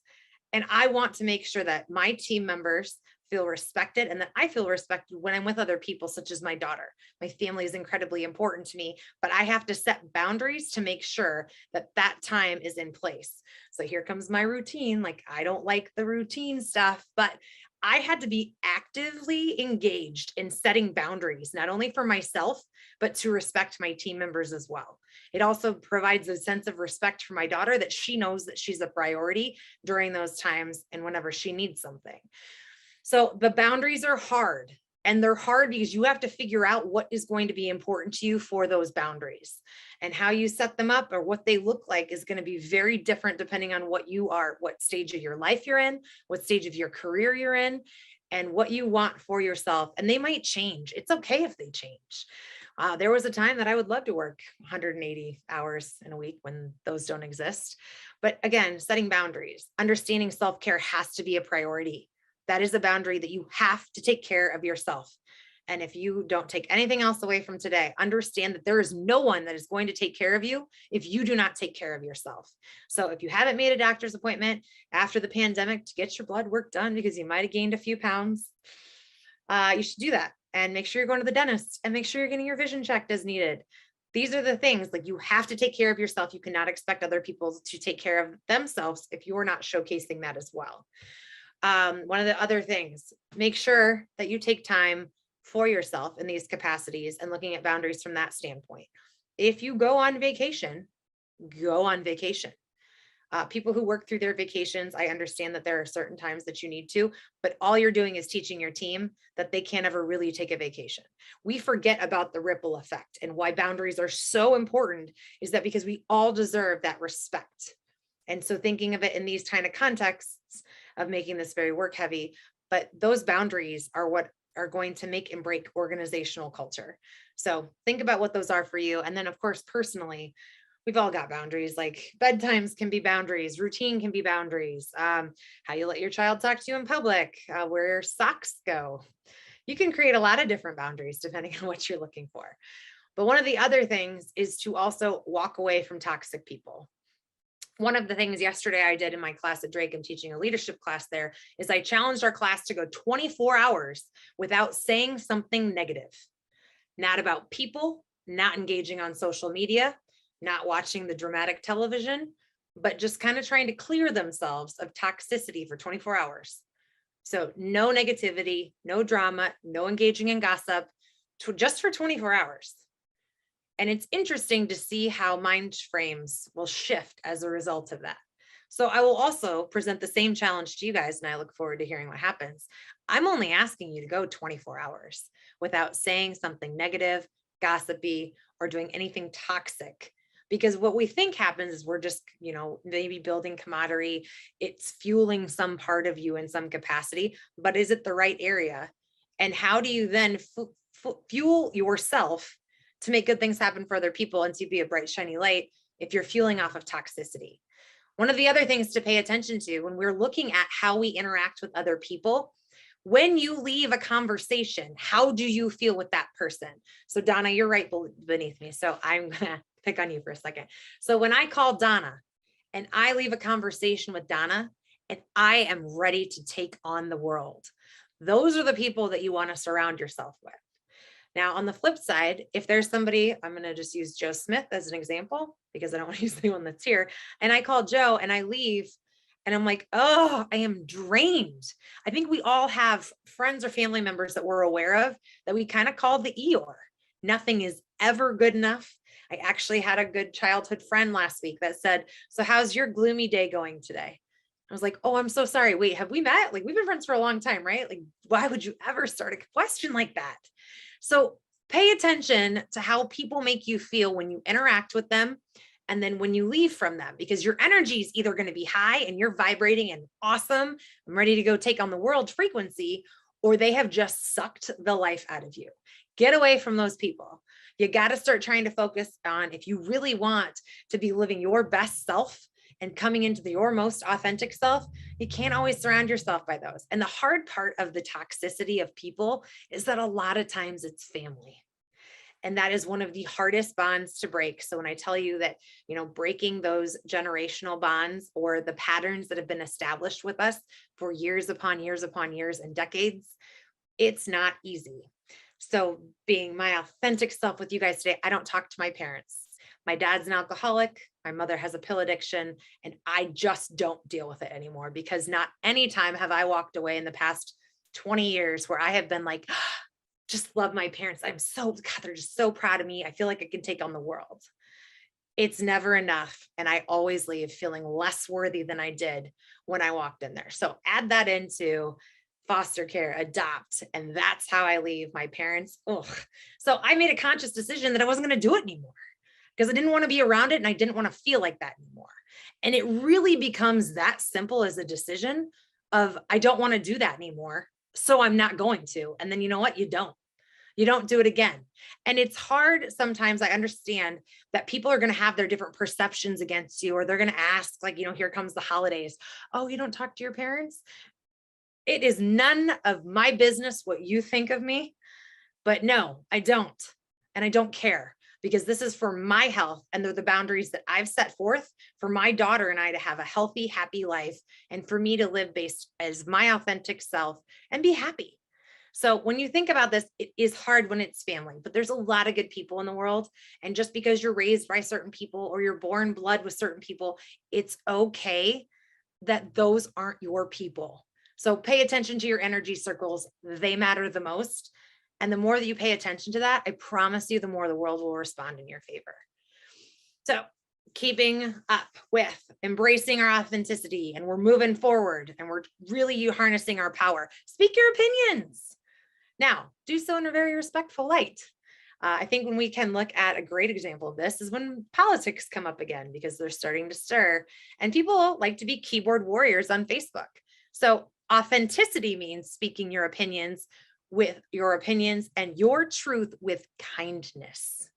And I want to make sure that my team members feel respected and that I feel respected when I'm with other people, such as my daughter. My family is incredibly important to me, but I have to set boundaries to make sure that that time is in place. So here comes my routine. Like, I don't like the routine stuff, but I had to be actively engaged in setting boundaries, not only for myself, but to respect my team members as well. It also provides a sense of respect for my daughter, that she knows that she's a priority during those times and whenever she needs something. So the boundaries are hard, and they're hard because you have to figure out what is going to be important to you for those boundaries, and how you set them up or what they look like is going to be very different depending on what you are, what stage of your life you're in, what stage of your career you're in, and what you want for yourself. And they might change. It's okay if they change. There was a time that I would love to work 180 hours in a week when those don't exist. But again, setting boundaries, understanding self-care has to be a priority. That is a boundary that you have to take care of yourself. And if you don't take anything else away from today, understand that there is no one that is going to take care of you if you do not take care of yourself. So if you haven't made a doctor's appointment after the pandemic to get your blood work done because you might have gained a few pounds, you should do that. And make sure you're going to the dentist, and make sure you're getting your vision checked as needed. These are the things, like, you have to take care of yourself. You cannot expect other people to take care of themselves if you're not showcasing that as well. One of the other things, make sure that you take time for yourself in these capacities and looking at boundaries from that standpoint. If you go on vacation, go on vacation. People who work through their vacations, I understand that there are certain times that you need to, but all you're doing is teaching your team that they can't ever really take a vacation. We forget about the ripple effect, and why boundaries are so important is that because we all deserve that respect. And so thinking of it in these kind of contexts of making this very work heavy, but those boundaries are what are going to make and break organizational culture. So think about what those are for you. And then of course, personally, we've all got boundaries, like bedtimes can be boundaries, routine can be boundaries, how you let your child talk to you in public, where socks go. You can create a lot of different boundaries depending on what you're looking for. But one of the other things is to also walk away from toxic people. One of the things yesterday I did in my class at Drake, I'm teaching a leadership class there, is I challenged our class to go 24 hours without saying something negative, not about people, not engaging on social media, not watching the dramatic television, but just kind of trying to clear themselves of toxicity for 24 hours. So no negativity, no drama, no engaging in gossip, just for 24 hours. And it's interesting to see how mind frames will shift as a result of that. So I will also present the same challenge to you guys, and I look forward to hearing what happens. I'm only asking you to go 24 hours without saying something negative, gossipy, or doing anything toxic. Because what we think happens is we're just, maybe building camaraderie. It's fueling some part of you in some capacity, but is it the right area? And how do you then fuel yourself to make good things happen for other people and to be a bright, shiny light if you're fueling off of toxicity? One of the other things to pay attention to when we're looking at how we interact with other people, when you leave a conversation, how do you feel with that person? So Donna, you're right beneath me. So I'm gonna pick on you for a second. So when I call Donna and I leave a conversation with Donna and I am ready to take on the world, those are the people that you want to surround yourself with. Now, on the flip side, if there's somebody, I'm going to just use Joe Smith as an example, because I don't want to use anyone that's here. And I call Joe and I leave and I'm like, oh, I am drained. I think we all have friends or family members that we're aware of that we kind of call the Eeyore. Nothing is ever good enough. I actually had a good childhood friend last week that said, so how's your gloomy day going today? I was like, oh, I'm so sorry. Wait, have we met? Like, we've been friends for a long time, right? Like, why would you ever start a question like that? So pay attention to how people make you feel when you interact with them and then when you leave from them, because your energy is either going to be high and you're vibrating and awesome, I'm ready to go take on the world frequency, or they have just sucked the life out of you. Get away from those people. You got to start trying to focus on, if you really want to be living your best self and coming into your most authentic self, you can't always surround yourself by those. And the hard part of the toxicity of people is that a lot of times it's family. And that is one of the hardest bonds to break. So when I tell you that, breaking those generational bonds or the patterns that have been established with us for years upon years upon years and decades, it's not easy. So being my authentic self with you guys today, I don't talk to my parents. My dad's an alcoholic. My mother has a pill addiction, and I just don't deal with it anymore, because not any time have I walked away in the past 20 years where I have been like, just love my parents. God, they're just so proud of me. I feel like I can take on the world. It's never enough. And I always leave feeling less worthy than I did when I walked in there. So add that into foster care, adopt, and that's how I leave my parents. Ugh. So I made a conscious decision that I wasn't going to do it anymore, because I didn't want to be around it and I didn't want to feel like that anymore. And it really becomes that simple as a decision of, I don't want to do that anymore, so I'm not going to. And then you know what? You don't do it again. And it's hard sometimes. I understand that people are going to have their different perceptions against you, or they're going to ask, like, here comes the holidays. Oh, you don't talk to your parents? It is none of my business what you think of me, but no, I don't. And I don't care, because this is for my health, and they're the boundaries that I've set forth for my daughter and I to have a healthy, happy life, and for me to live based as my authentic self and be happy. So when you think about this, it is hard when it's family, but there's a lot of good people in the world. And just because you're raised by certain people or you're born blood with certain people, it's okay that those aren't your people. So pay attention to your energy circles. They matter the most. And the more that you pay attention to that, I promise you, the more the world will respond in your favor. So keeping up with embracing our authenticity, and we're moving forward and we're really harnessing our power. Speak your opinions. Now, do so in a very respectful light. I think when we can look at a great example of this is when politics come up again, because they're starting to stir and people like to be keyboard warriors on Facebook. So authenticity means speaking your opinions and your truth with kindness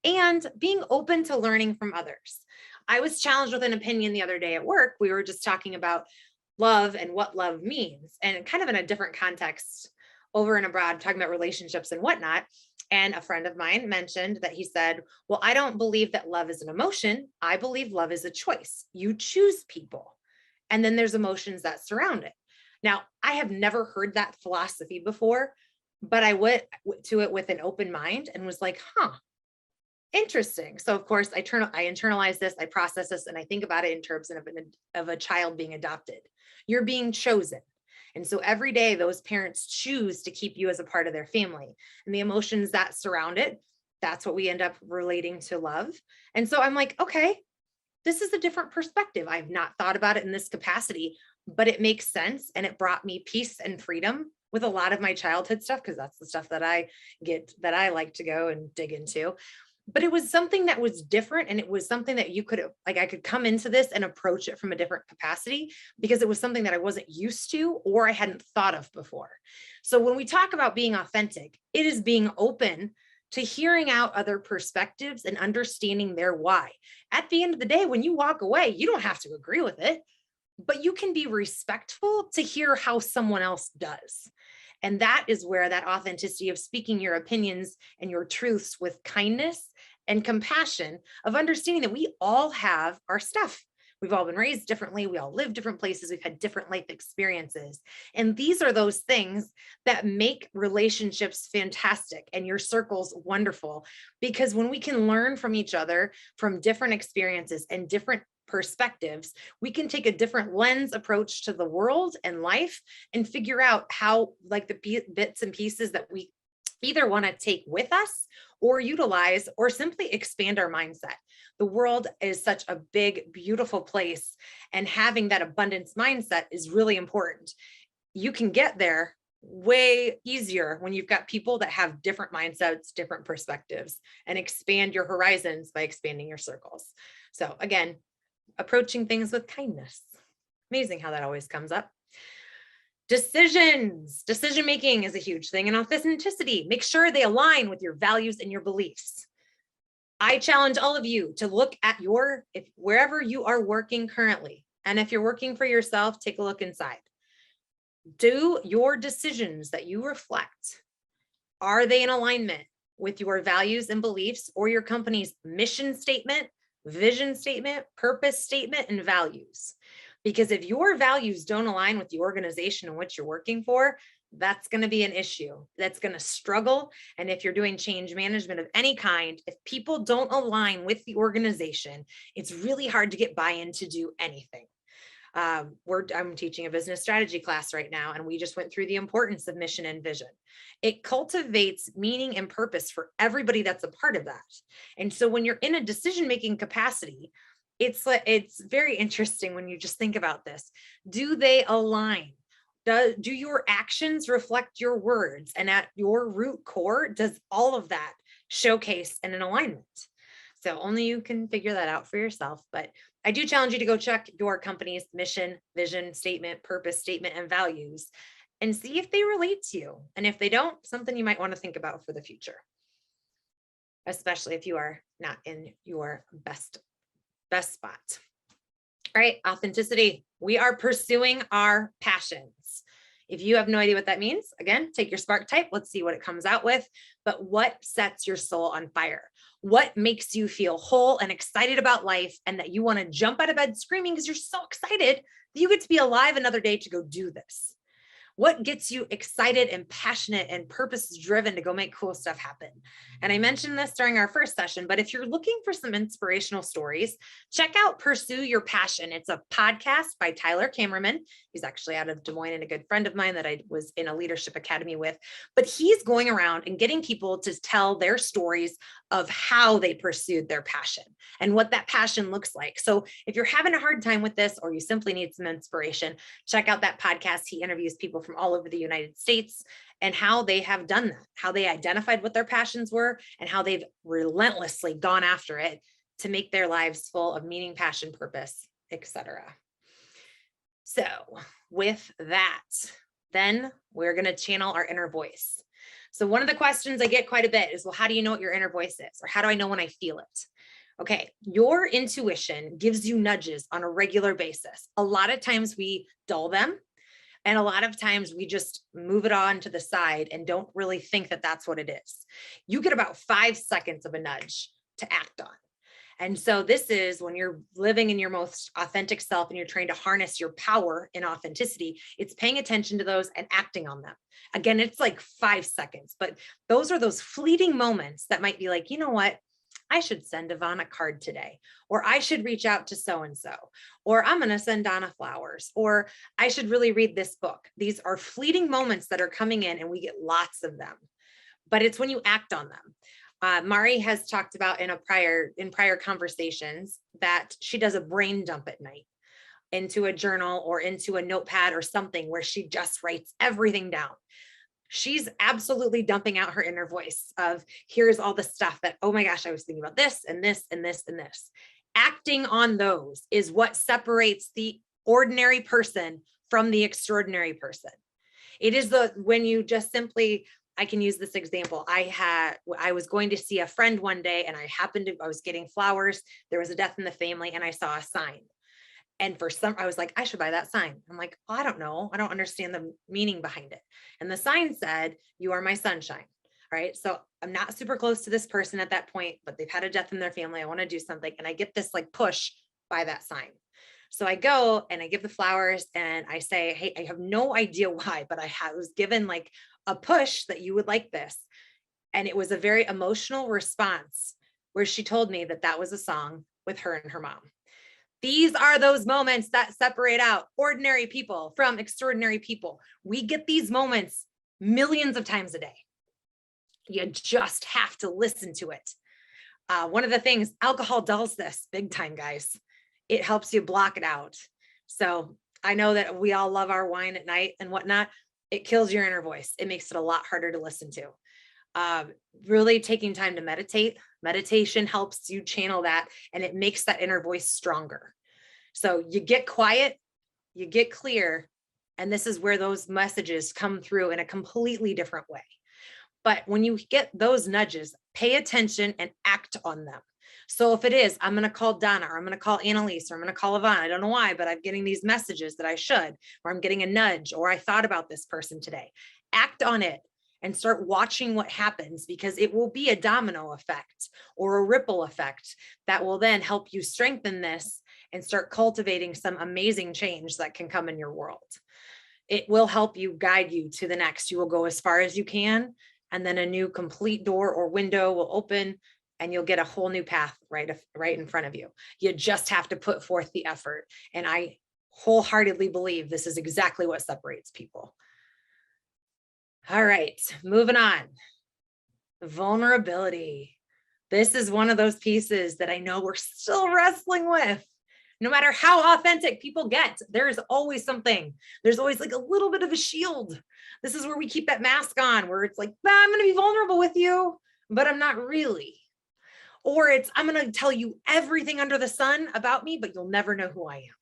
and being open to learning from others. I was challenged with an opinion the other day at work. We were just talking about love and what love means, and kind of in a different context over and abroad, talking about relationships and whatnot. And a friend of mine mentioned that he said, well, I don't believe that love is an emotion. I believe love is a choice. You choose people, and then there's emotions that surround it. Now, I have never heard that philosophy before, but I went to it with an open mind and was like, interesting. So of course I internalize this, I process this, and I think about it in terms of a child being adopted. You're being chosen. And so every day those parents choose to keep you as a part of their family, and the emotions that surround it, that's what we end up relating to love. And so I'm like, okay, this is a different perspective. I've not thought about it in this capacity, but it makes sense. And it brought me peace and freedom with a lot of my childhood stuff, because that's the stuff that I like to go and dig into. But it was something that was different. And it was something that I could come into this and approach it from a different capacity, because it was something that I wasn't used to or I hadn't thought of before. So when we talk about being authentic, it is being open to hearing out other perspectives and understanding their why. At the end of the day, when you walk away, you don't have to agree with it, but you can be respectful to hear how someone else does. And that is where that authenticity of speaking your opinions and your truths with kindness and compassion, of understanding that we all have our stuff. We've all been raised differently. We all live different places. We've had different life experiences. And these are those things that make relationships fantastic and your circles wonderful, because when we can learn from each other from different experiences and different perspectives, we can take a different lens approach to the world and life and figure out how, like, the bits and pieces that we either want to take with us or utilize or simply expand our mindset. The world is such a big, beautiful place, and having that abundance mindset is really important. You can get there way easier when you've got people that have different mindsets, different perspectives, and expand your horizons by expanding your circles. So again, approaching things with kindness. Amazing how that always comes up. Decision making is a huge thing, and authenticity. Make sure they align with your values and your beliefs. I challenge all of you to look at wherever you are working currently. And if you're working for yourself, take a look inside. Do your decisions that you reflect, are they in alignment with your values and beliefs, or your company's mission statement, vision statement, purpose statement, and values? Because if your values don't align with the organization in which you're working for, that's going to be an issue. That's going to struggle. And if you're doing change management of any kind, if people don't align with the organization, it's really hard to get buy-in to do anything. I'm teaching a business strategy class right now, and we just went through the importance of mission and vision. It cultivates meaning and purpose for everybody that's a part of that. And so when you're in a decision-making capacity, it's very interesting when you just think about this. Do they align? Do your actions reflect your words? And at your root core, does all of that showcase in an alignment? So only you can figure that out for yourself. But I do challenge you to go check your company's mission, vision statement, purpose statement, and values, and see if they relate to you. And if they don't, something you might want to think about for the future, especially if you are not in your best spot. All right, authenticity. We are pursuing our passions. If you have no idea what that means, again, take your spark type. Let's see what it comes out with. But what sets your soul on fire? What makes you feel whole and excited about life, and that you want to jump out of bed screaming because you're so excited that you get to be alive another day to go do this? What gets you excited and passionate and purpose driven to go make cool stuff happen? And I mentioned this during our first session, but if you're looking for some inspirational stories, check out Pursue Your Passion. It's a podcast by Tyler Camerman. He's actually out of Des Moines and a good friend of mine that I was in a leadership academy with, but he's going around and getting people to tell their stories of how they pursued their passion and what that passion looks like. So if you're having a hard time with this, or you simply need some inspiration, check out that podcast. He interviews people from all over the United States and how they have done that, how they identified what their passions were and how they've relentlessly gone after it to make their lives full of meaning, passion, purpose, etc. So with that, then we're going to channel our inner voice. So one of the questions I get quite a bit is, well, how do you know what your inner voice is? Or how do I know when I feel it? Okay, your intuition gives you nudges on a regular basis. A lot of times we dull them, and a lot of times we just move it on to the side and don't really think that that's what it is. You get about 5 seconds of a nudge to act on. And so this is when you're living in your most authentic self and you're trying to harness your power in authenticity, it's paying attention to those and acting on them. Again, it's like 5 seconds, but those are those fleeting moments that might be like, you know what? I should send Yvonne a card today, or I should reach out to so-and-so, or I'm going to send Donna flowers, or I should really read this book. These are fleeting moments that are coming in and we get lots of them, but it's when you act on them. Mari has talked about in prior conversations that she does a brain dump at night into a journal or into a notepad or something where she just writes everything down. She's absolutely dumping out her inner voice of here's all the stuff that, oh my gosh, I was thinking about this and this and this and this. Acting on those is what separates the ordinary person from the extraordinary person. It is when you just simply, I can use this example. I was going to see a friend one day and I was getting flowers. There was a death in the family and I saw a sign. And I was like, I should buy that sign. I'm like, I don't know. I don't understand the meaning behind it. And the sign said, you are my sunshine. All right. So I'm not super close to this person at that point, but they've had a death in their family. I want to do something. And I get this like push by that sign. So I go and I give the flowers and I say, hey, I have no idea why, but I was given like a push that you would like this. And it was a very emotional response where she told me that that was a song with her and her mom. These are those moments that separate out ordinary people from extraordinary people. We get these moments millions of times a day. You just have to listen to it. One of the things, alcohol dulls this big time, guys. It helps you block it out. So I know that we all love our wine at night and whatnot. It kills your inner voice. It makes it a lot harder to listen to. Really taking time to meditate. Meditation helps you channel that and it makes that inner voice stronger. So you get quiet, you get clear, and this is where those messages come through in a completely different way. But when you get those nudges, pay attention and act on them. So if it is, I'm going to call Donna, or I'm going to call Annalise, or I'm going to call Yvonne. I don't know why, but I'm getting these messages that I should, or I'm getting a nudge, or I thought about this person today. Act on it. And start watching what happens, because it will be a domino effect or a ripple effect that will then help you strengthen this and start cultivating some amazing change that can come in your world. It will help you guide you to the next. You will go as far as you can, and then a new complete door or window will open and you'll get a whole new path right in front of you. You just have to put forth the effort. And I wholeheartedly believe this is exactly what separates people. All right, moving on. Vulnerability. This is one of those pieces that I know we're still wrestling with. No matter how authentic people get, there's always something. There's always like a little bit of a shield. This is where we keep that mask on, where it's like, I'm going to be vulnerable with you, but I'm not really. Or it's, I'm going to tell you everything under the sun about me, but you'll never know who I am.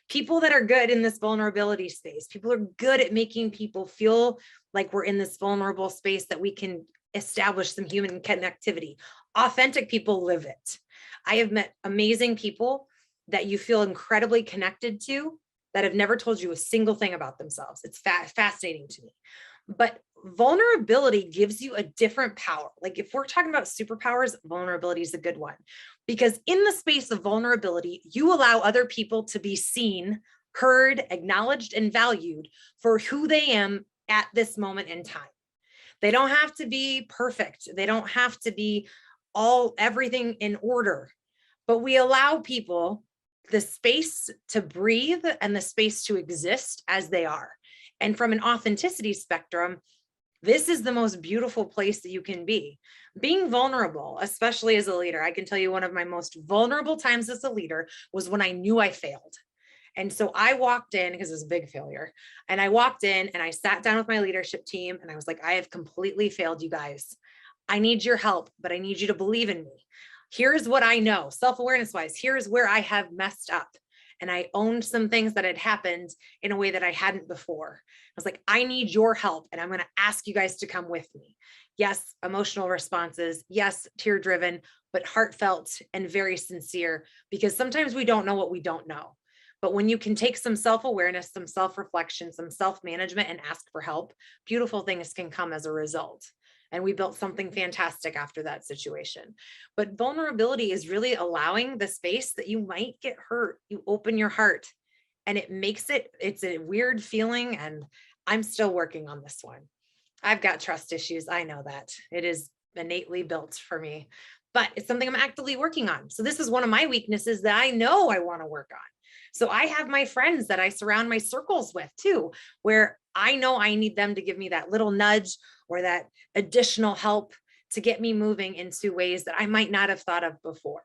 People that are good in this vulnerability space, people are good at making people feel like we're in this vulnerable space that we can establish some human connectivity. Authentic people live it. I have met amazing people that you feel incredibly connected to that have never told you a single thing about themselves. It's fascinating to me. But vulnerability gives you a different power. Like if we're talking about superpowers, vulnerability is a good one, because in the space of vulnerability, you allow other people to be seen heard, acknowledged, and valued for who they am at this moment in time. They don't have to be perfect. They don't have to be everything in order, but we allow people the space to breathe and the space to exist as they are. And from an authenticity spectrum, this is the most beautiful place that you can be. Being vulnerable, especially as a leader, I can tell you one of my most vulnerable times as a leader was when I knew I failed. And so I walked in, because it was a big failure, and I walked in and I sat down with my leadership team and I was like, I have completely failed you guys. I need your help, but I need you to believe in me. Here's what I know, self-awareness wise, here's where I have messed up. And I owned some things that had happened in a way that I hadn't before. I was like, I need your help, and I'm going to ask you guys to come with me. Yes, emotional responses. Yes, tear driven, but heartfelt and very sincere, because sometimes we don't know what we don't know. But when you can take some self-awareness, some self-reflection, some self-management and ask for help, beautiful things can come as a result. And we built something fantastic after that situation. But vulnerability is really allowing the space that you might get hurt. You open your heart, and it's a weird feeling. And I'm still working on this one. I've got trust issues. I know that it is innately built for me, but it's something I'm actively working on. So this is one of my weaknesses that I know I want to work on. So I have my friends that I surround my circles with too, where I know I need them to give me that little nudge or that additional help to get me moving into ways that I might not have thought of before,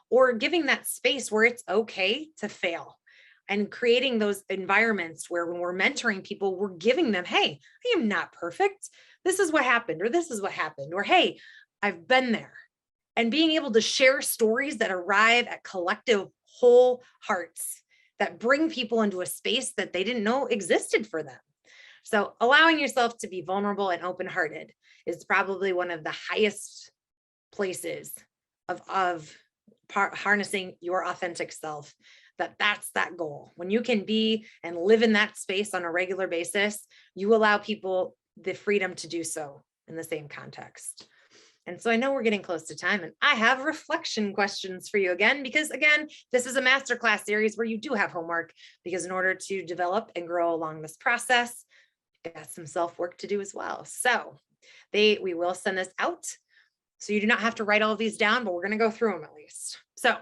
or giving that space where it's okay to fail, and creating those environments where when we're mentoring people, we're giving them, hey, I am not perfect. This is what happened, or this is what happened, or hey, I've been there. And being able to share stories that arrive at collective whole hearts that bring people into a space that they didn't know existed for them. So allowing yourself to be vulnerable and open-hearted is probably one of the highest places of harnessing your authentic self. That's that goal. When you can be and live in that space on a regular basis, you allow people the freedom to do so in the same context. And so I know we're getting close to time, and I have reflection questions for you again, because again, this is a masterclass series where you do have homework, because in order to develop and grow along this process, you've got some self-work to do as well. So we will send this out. So you do not have to write all of these down, but we're going to go through them at least. So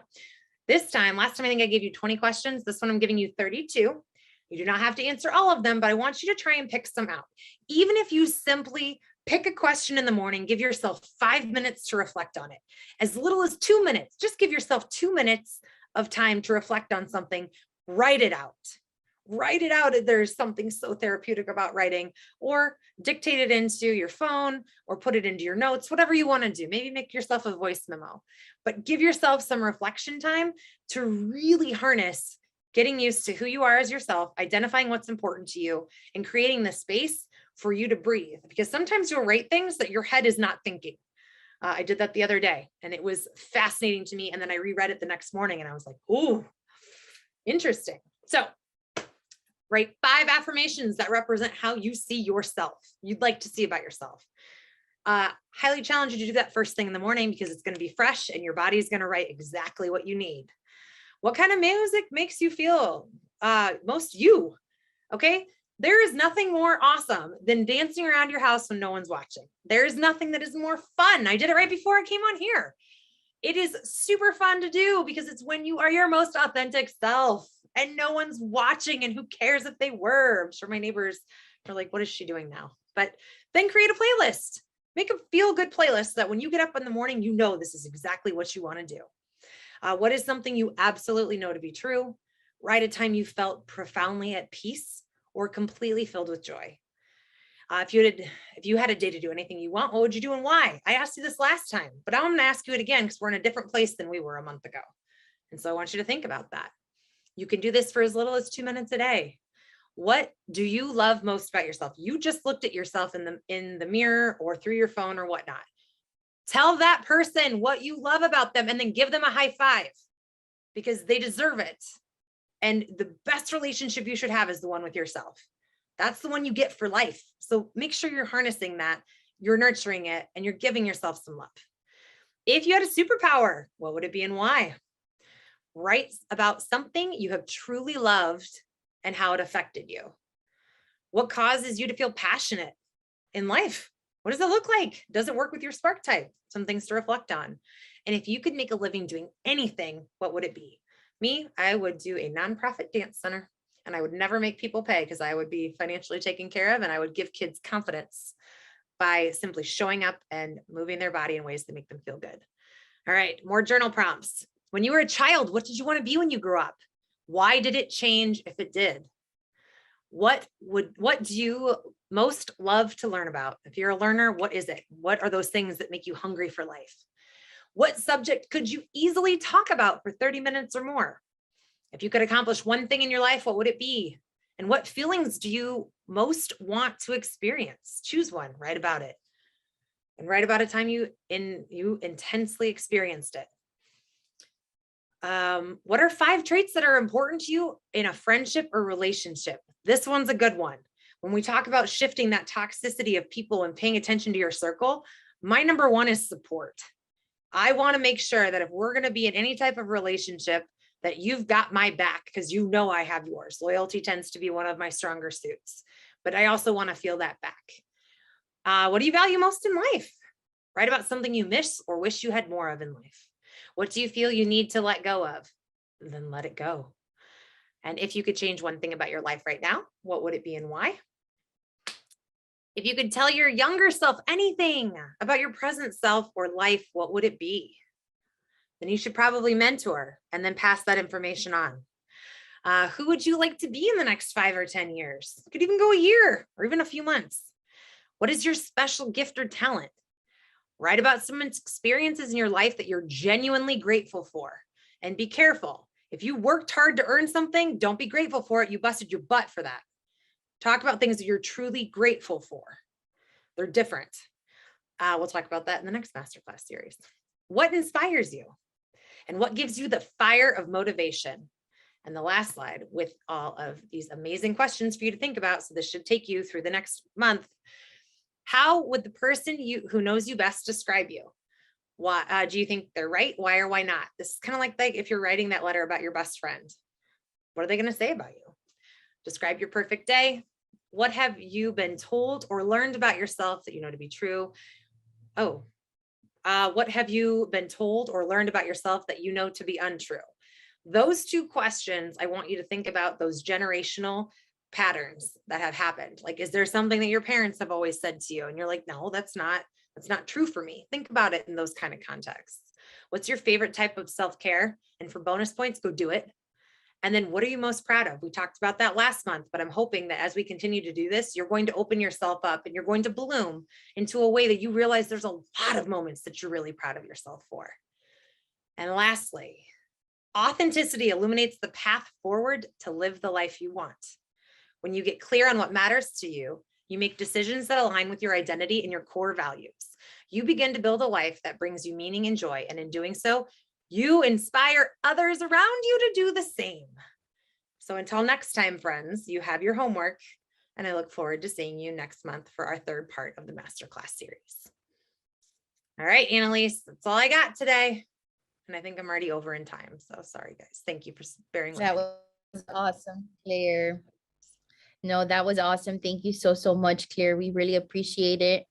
last time I think I gave you 20 questions. This one I'm giving you 32. You do not have to answer all of them, but I want you to try and pick some out. Even if you simply pick a question in the morning, give yourself 5 minutes to reflect on it. As little as 2 minutes, just give yourself 2 minutes of time to reflect on something. Write it out. Write it out. There's something so therapeutic about writing, or dictate it into your phone, or put it into your notes, whatever you want to do. Maybe make yourself a voice memo, but give yourself some reflection time to really harness getting used to who you are as yourself, identifying what's important to you, and creating the space for you to breathe. Because sometimes you'll write things that your head is not thinking. I did that the other day, and it was fascinating to me. And then I reread it the next morning, and I was like, ooh, interesting. So write 5 affirmations that represent how you see yourself, you'd like to see about yourself. Highly challenge you to do that first thing in the morning, because it's going to be fresh and your body's going to write exactly what you need. What kind of music makes you feel most you? Okay. There is nothing more awesome than dancing around your house when no one's watching. There is nothing that is more fun. I did it right before I came on here. It is super fun to do, because it's when you are your most authentic self and no one's watching, and who cares if they were. I'm sure my neighbors are like, what is she doing now? But then create a playlist. Make a feel good playlist so that when you get up in the morning, you know this is exactly what you want to do. What is something you absolutely know to be true? Write a time you felt profoundly at peace or completely filled with joy. If you had a day to do anything you want, what would you do and why? I asked you this last time, but I'm going to ask you it again, because we're in a different place than we were a month ago. And so I want you to think about that. You can do this for as little as 2 minutes a day. What do you love most about yourself? You just looked at yourself in the mirror or through your phone or whatnot. Tell that person what you love about them, and then give them a high five, because they deserve it. And the best relationship you should have is the one with yourself. That's the one you get for life. So make sure you're harnessing that, you're nurturing it, and you're giving yourself some love. If you had a superpower, what would it be and why? Write about something you have truly loved and how it affected you? What causes you to feel passionate in life? What does it look like? Does it work with your spark type? Some things to reflect on. And if you could make a living doing anything, what would it be? Me, I would do a nonprofit dance center, and I would never make people pay because I would be financially taken care of, and I would give kids confidence by simply showing up and moving their body in ways that make them feel good. All right, more journal prompts. When you were a child, what did you want to be when you grew up? Why did it change if it did? What do you most love to learn about? If you're a learner, what is it? What are those things that make you hungry for life? What subject could you easily talk about for 30 minutes or more? If you could accomplish one thing in your life, what would it be? And what feelings do you most want to experience? Choose one, write about it. And write about a time you intensely experienced it. What are 5 traits that are important to you in a friendship or relationship? This one's a good one. When we talk about shifting that toxicity of people and paying attention to your circle, my number 1 is support. I want to make sure that if we're going to be in any type of relationship, that you've got my back because you know I have yours. Loyalty tends to be one of my stronger suits, but I also want to feel that back. What do you value most in life? Write about something you miss or wish you had more of in life. What do you feel you need to let go of? Then let it go. And if you could change one thing about your life right now, what would it be and why? If you could tell your younger self anything about your present self or life, what would it be? Then you should probably mentor and then pass that information on. Who would you like to be in the next 5 or 10 years? It could even go a year or even a few months. What is your special gift or talent? Write about some experiences in your life that you're genuinely grateful for. And be careful. If you worked hard to earn something, don't be grateful for it. You busted your butt for that. Talk about things that you're truly grateful for. They're different. We'll talk about that in the next Masterclass series. What inspires you? And what gives you the fire of motivation? And the last slide with all of these amazing questions for you to think about. So this should take you through the next month. How would the person who knows you best describe you? Why do you think they're right? Why or why not? This is kind of like if you're writing that letter about your best friend. What are they going to say about you? Describe your perfect day. What have you been told or learned about yourself that you know to be true? What have you been told or learned about yourself that you know to be untrue? Those 2 questions, I want you to think about those generational patterns that have happened. Like, is there something that your parents have always said to you? And you're like, no, that's not true for me. Think about it in those kind of contexts. What's your favorite type of self-care? And for bonus points, go do it. And then what are you most proud of? We talked about that last month, but I'm hoping that as we continue to do this, you're going to open yourself up and you're going to bloom into a way that you realize there's a lot of moments that you're really proud of yourself for. And lastly, authenticity illuminates the path forward to live the life you want. When you get clear on what matters to you, you make decisions that align with your identity and your core values. You begin to build a life that brings you meaning and joy. And in doing so, you inspire others around you to do the same. So until next time, friends, you have your homework, and I look forward to seeing you next month for our 3rd part of the Masterclass series. All right, Annalise, that's all I got today. And I think I'm already over in time. So sorry, guys. Thank you for bearing with me. That was awesome, Claire. No, that was awesome. Thank you so much, Claire. We really appreciate it.